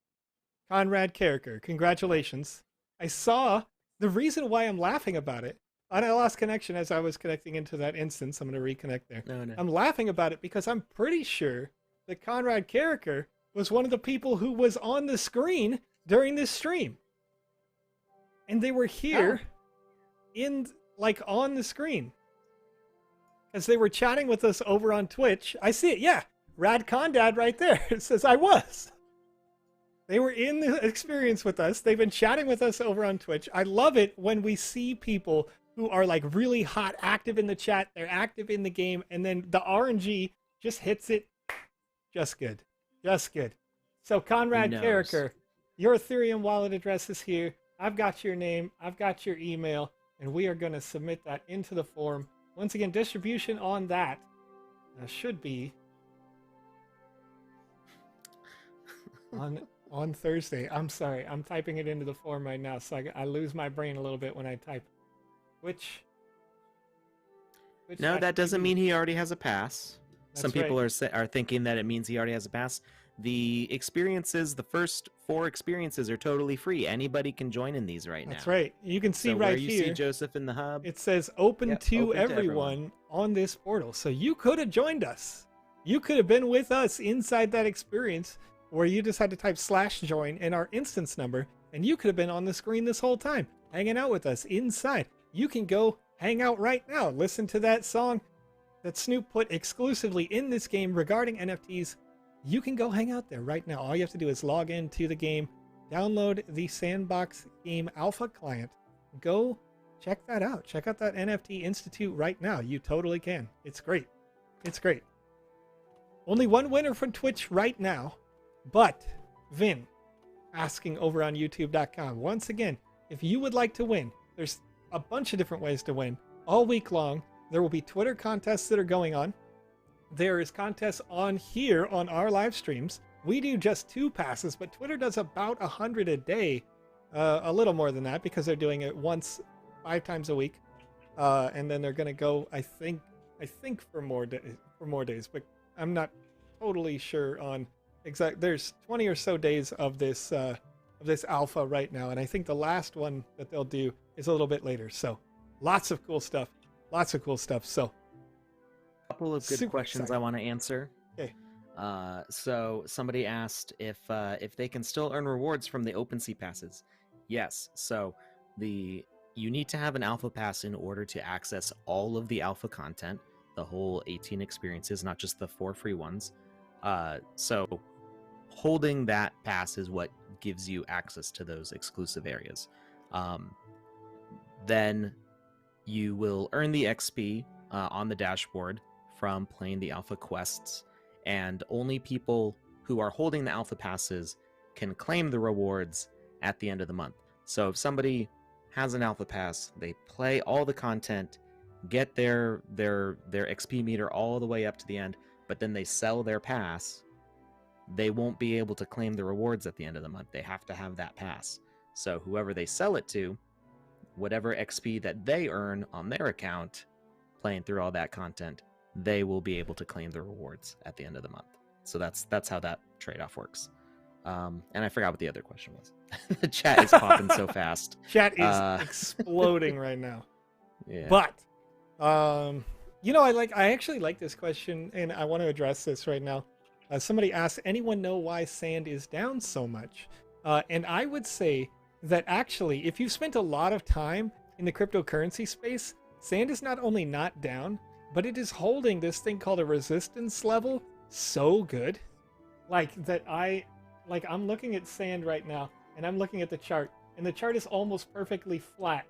Conrad Carricker, congratulations. I saw the reason why I'm laughing about it. And I lost connection as I was connecting into that instance. I'm going to reconnect there. No. I'm laughing about it because I'm pretty sure that Conrad Carricker was one of the people who was on the screen during this stream. And they were here on the screen. Because they were chatting with us over on Twitch. I see it, yeah. Rad Condad right there. It says I was. They were in the experience with us. They've been chatting with us over on Twitch. I love it when we see people who are like really hot, active in the chat. They're active in the game. And then the RNG just hits it just good. Just good. So Conrad Carricker, your Ethereum wallet address is here. I've got your name. I've got your email. And we are going to submit that into the form. Once again, distribution on that should be on Thursday. I'm sorry. I'm typing it into the form right now, so I lose my brain a little bit when I type. Which no, that doesn't mean he already has a pass. Some people are thinking that it means he already has a pass. The experiences, the first 4 experiences are totally free. Anybody can join in these right now. That's right. You can see right here. You see Joseph in the hub. It says open to everyone on this portal. So you could have joined us. You could have been with us inside that experience where you just had to type /join and our instance number, and you could have been on the screen this whole time, hanging out with us inside. You can go hang out right now. Listen to that song that Snoop put exclusively in this game regarding NFTs. You can go hang out there right now. All you have to do is log into the game, download the Sandbox game alpha client, go check that out. Check out that NFT Institute right now. You totally can. It's great. It's great. Only one winner from Twitch right now, but Vin asking over on youtube.com. Once again, if you would like to win, there's a bunch of different ways to win. All week long, there will be Twitter contests that are going on. There is contests on here on our live streams. We do just 2 passes, but Twitter does about 100 a day. A little more than that because they're doing it once 5 times a week. And then they're going to go, I think for more days, but I'm not totally sure on exact. There's 20 or so days of this alpha right now, and I think the last one that they'll do is a little bit later. So lots of cool stuff. So a couple of good questions I want to answer. Okay. So somebody asked if they can still earn rewards from the OpenSea passes. Yes. So you need to have an alpha pass in order to access all of the alpha content, the whole 18 experiences, not just the 4 free ones. So holding that pass is what gives you access to those exclusive areas. Then you will earn the XP on the dashboard from playing the alpha quests, and only people who are holding the alpha passes can claim the rewards at the end of the month. So if somebody has an alpha pass, they play all the content, get their XP meter all the way up to the end, but then they sell their pass, they won't be able to claim the rewards at the end of the month. They have to have that pass. So whoever they sell it to, whatever XP that they earn on their account playing through all that content, they will be able to claim the rewards at the end of the month. So that's how that trade-off works. And I forgot what the other question was. The chat is popping so fast. Chat is exploding right now. Yeah. But I actually like this question, and I want to address this right now. Somebody asked, anyone know why sand is down so much? And I would say that actually, if you've spent a lot of time in the cryptocurrency space, sand is not only not down, but it is holding this thing called a resistance level so good. I'm looking at sand right now, and I'm looking at the chart, and the chart is almost perfectly flat.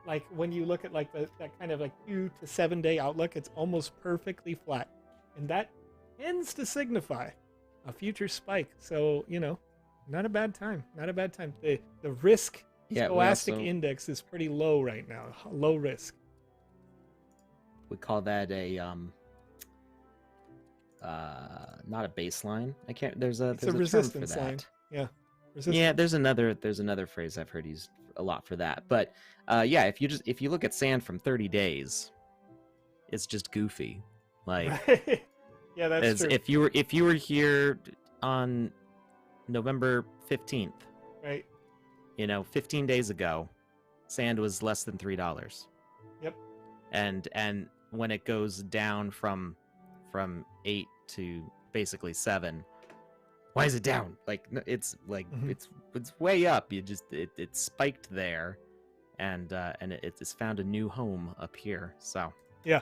Like when you look at that kind of 2 to 7 day outlook, it's almost perfectly flat. And that tends to signify a future spike. So, you know, not a bad time. Not a bad time. The risk Yeah, stochastic index is pretty low right now. Low risk. we call that a not a baseline. I can't. There's a term for resistance that. line. Yeah. Resistance. Yeah, there's another phrase I've heard used a lot for that. But yeah, if you look at sand from 30 days, it's just goofy. Like Right. Yeah, that's true. if you were here on November 15th, Right. you know, 15 days ago, sand was less than $3. Yep. And when it goes down from 8 to basically 7, why is it down? Like it's like it's way up. You just it spiked there, and it's found a new home up here. So yeah,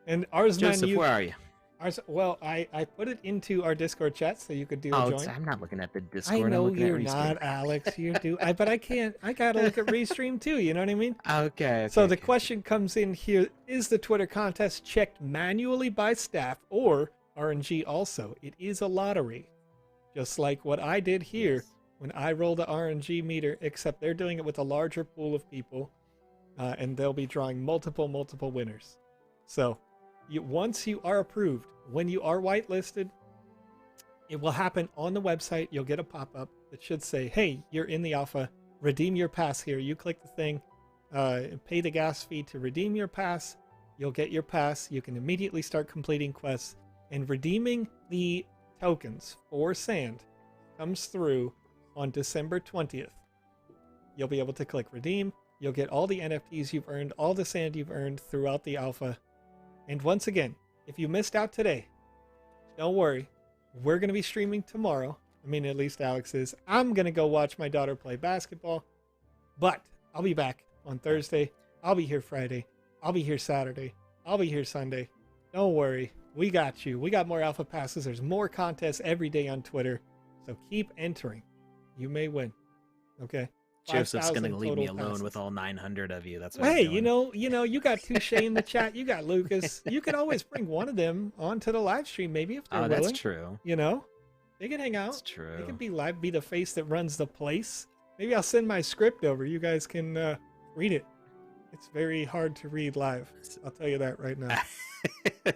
and ours, Joseph, where are you? Ours, well, I put it into our Discord chat so you could do a join. I'm not looking at the Discord. I know I'm you're not, Alex. You do, but I can't. I gotta look at Restream too. You know what I mean? Okay. So the question comes in here: is the Twitter contest checked manually by staff or RNG? Also, it is a lottery, just like what I did here when I rolled the RNG meter. Except they're doing it with a larger pool of people, and they'll be drawing multiple winners. So. Once you are approved, when you are whitelisted, it will happen on the website. You'll get a pop-up that should say, hey, you're in the alpha. Redeem your pass here. You click the thing, pay the gas fee to redeem your pass. You'll get your pass. You can immediately start completing quests. And redeeming the tokens for sand comes through on December 20th. You'll be able to click redeem. You'll get all the NFTs you've earned, all the sand you've earned throughout the alpha. And once again, if you missed out today, don't worry. We're going to be streaming tomorrow. I mean, at least Alex is. I'm going to go watch my daughter play basketball. But I'll be back on Thursday. I'll be here Friday. I'll be here Saturday. I'll be here Sunday. Don't worry. We got you. We got more alpha passes. There's more contests every day on Twitter. So keep entering. You may win. Okay? Joseph's gonna leave me alone passes. With all 900 of you. That's what hey, you know, you got Touche in the chat. You got Lucas. You could always bring one of them onto the live stream, maybe if they're willing. That's true. You know, they can hang out. That's true. They can be live, be the face that runs the place. Maybe I'll send my script over. You guys can read it. It's very hard to read live. I'll tell you that right now.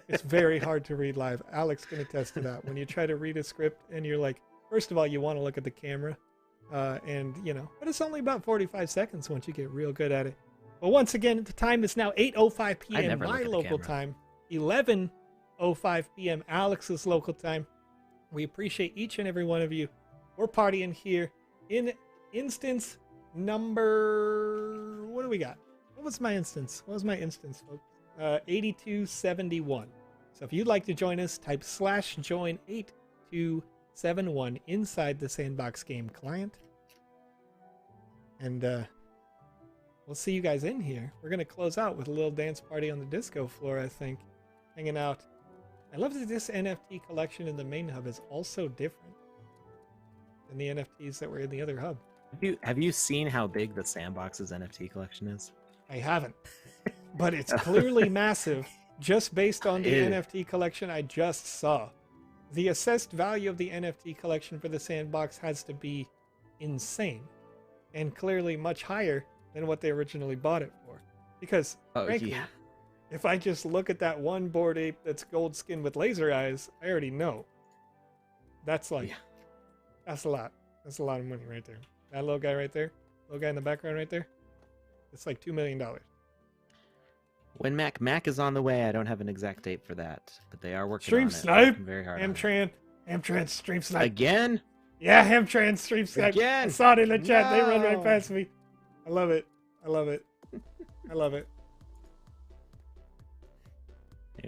It's very hard to read live. Alex can attest to that. When you try to read a script and you're like, first of all, you want to look at the camera. And, you know, but it's only about 45 seconds once you get real good at it. But once again, the time is now 8:05 p.m. my local time, 11:05 p.m. Alex's local time. We appreciate each and every one of you. We're partying here in instance number... What do we got? What was my instance? What was my instance, folks? 8271. So if you'd like to join us, type /join 8271 inside the Sandbox game client. And we'll see you guys in here. We're going to close out with a little dance party on the disco floor, I think. Hanging out. I love that this NFT collection in the main hub is also different than the NFTs that were in the other hub. Have you seen how big the Sandbox's NFT collection is? I haven't. But it's clearly massive just based on the NFT collection I just saw. The assessed value of the NFT collection for the Sandbox has to be insane. And clearly much higher than what they originally bought it for. Because, frankly, if I just look at that one Bored Ape that's gold skinned with laser eyes, I already know. That's like, that's a lot. That's a lot of money right there. That little guy right there, little guy in the background right there, it's like $2 million. When Mac is on the way, I don't have an exact date for that, but they are working stream on it. Snipe. Very hard. Hamtran stream snipe. Again? Yeah, Hamtran stream snipe. Again? I saw it in the chat. They run right past me. I love it. I love it. I love it.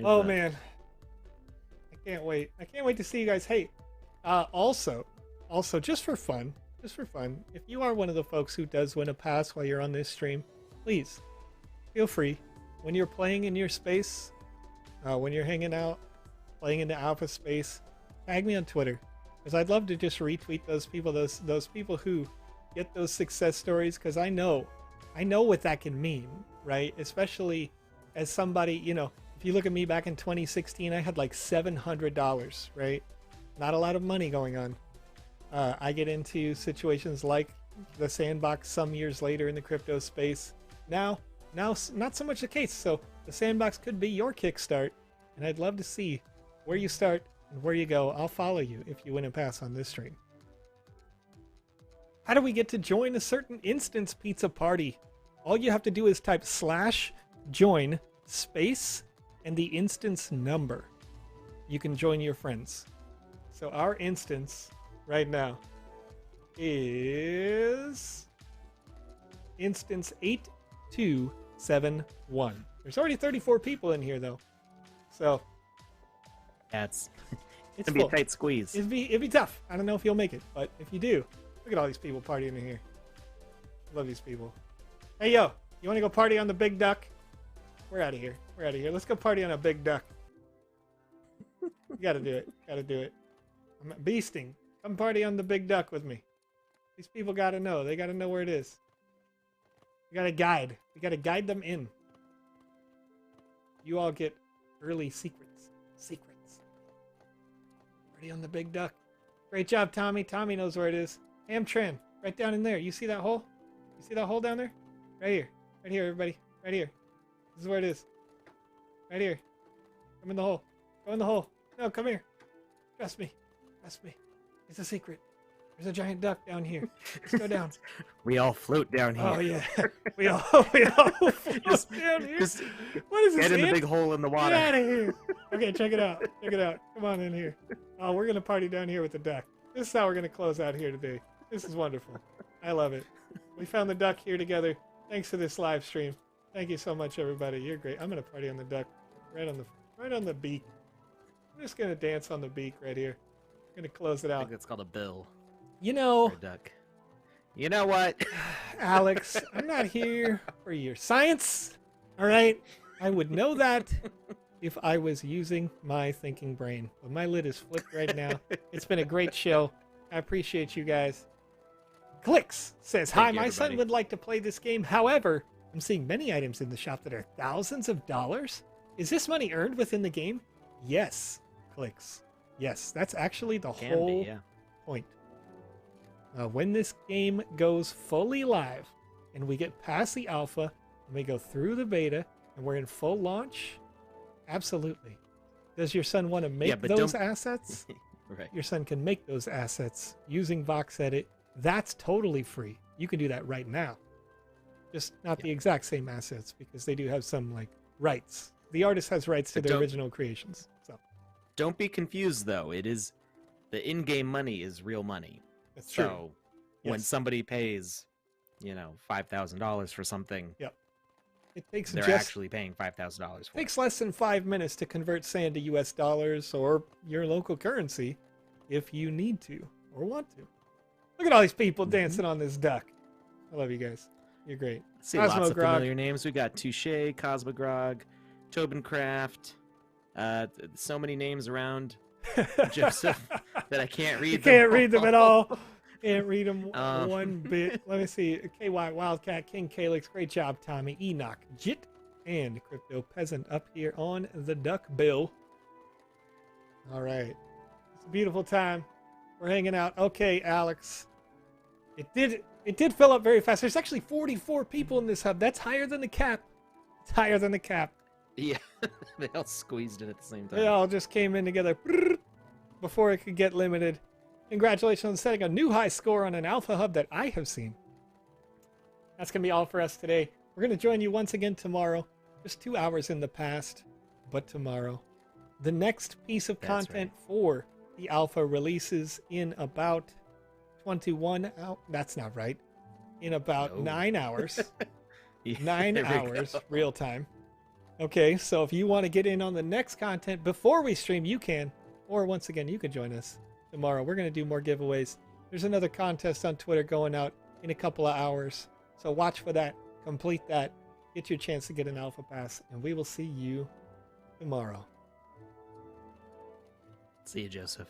Oh man, I can't wait. I can't wait to see you guys. Hey, also, just for fun, if you are one of the folks who does win a pass while you're on this stream, please feel free. When you're playing in your space, when you're hanging out, playing in the alpha space, tag me on Twitter, because I'd love to just retweet those people, those people who get those success stories, because I know what that can mean, right? Especially as somebody, you know, if you look at me back in 2016, I had like $700, right? not a lot of money going on. I get into situations like the Sandbox some years later in the crypto space. Now, not so much the case. So the Sandbox could be your kickstart, and I'd love to see where you start and where you go. I'll follow you if you win a pass on this stream. How do we get to join a certain instance pizza party? All you have to do is type /join space and the instance number. You can join your friends. So our instance right now is instance 8271. There's already 34 people in here though. So Yeah, it's it's gonna be a full. tight squeeze. It'd be tough. I don't know if you'll make it, but if you do, look at all these people partying in here. Love these people. Hey yo, you want to go party on the big duck? We're out of here. We're out of here. Let's go party on a big duck. You gotta do it. Gotta do it. I'm beasting. Come party on the big duck with me. These people gotta know. They gotta know where it is. We gotta guide. We gotta guide them in. You all get early secrets. Secrets. Party on the big duck. Great job, Tommy. Tommy knows where it is. Amtran, right down in there. You see that hole? You see that hole down there? Right here. Right here, everybody. Right here. This is where it is. Right here. Come in the hole. Go in the hole. No, come here. Trust me. Trust me. It's a secret. There's a giant duck down here. Let's go down. We all float down here. Oh yeah. We all float Just- down here. Just What is this? get in the ant? big hole in the Get water. out of here. Okay, check it out. Check it out. Come on in here. Oh, we're gonna party down here with the duck. This is how we're gonna close out here today. This is wonderful. I love it. We found the duck here together. Thanks for this live stream. Thank you so much, everybody. You're great. I'm gonna party on the duck, right on the beak. I'm just gonna dance on the beak right here. I'm gonna close it I out. think that's called a bill You or know, a duck. You know what? Alex, I'm not here for your science. All right, I would know that if I was using my thinking brain. But my lid is flipped right now. It's been a great show. I appreciate you guys. Clicks says, Thank hi, you, my son everybody. would like to play this game. However, I'm seeing many items in the shop that are thousands of dollars. Is this money earned within the game? Yes. Clicks. Yes, that's actually the Can whole be, yeah. point. When this game goes fully live and we get past the alpha and we go through the beta and we're in full launch, absolutely. Does your son want to make but those don't- assets? Right. Your son can make those assets using Vox Edit. That's totally free. You can do that right now. Just not the exact same assets because they do have some like rights. The artist has rights to But their don't- original creations. So Don't be confused though. It is the in-game money is real money. that's true. So when Yes. somebody pays, $5,000 for something, It takes they're just actually paying $5,000 for. takes less than 5 minutes to convert sand to US dollars or your local currency if you need to or want to. Look at all these people dancing on this duck. I love you guys. You're great. See lots of Cosmogrog. familiar names. We got Touche, Cosmogrog, Tobencraft. So many names around Joseph that I can't read. You can't read them at all. Can't read them Um. one bit. Let me see. KY Wildcat, King Calix, great job, Tommy, Enoch, Jit, and Crypto Peasant up here on the duck bill. All right. It's a beautiful time. We're hanging out. Okay, Alex. It did fill up very fast. There's actually 44 people in this hub. That's higher than the cap. It's higher than the cap. Yeah, they all squeezed in at the same time. They all just came in together before it could get limited. Congratulations on setting a new high score on an alpha hub that I have seen. That's going to be all for us today. We're going to join you once again tomorrow. Just 2 hours in the past, but tomorrow. The next piece of That's content for the alpha releases in about 21 hours. That's not right. In about No. 9 hours. Yeah, 9 there we hours go. real time. Okay, so if you want to get in on the next content before we stream, you can. Or once again, you can join us tomorrow. We're going to do more giveaways. There's another contest on Twitter going out in a couple of hours. So watch for that. Complete that. Get your chance to get an alpha pass. And we will see you tomorrow. See you, Joseph.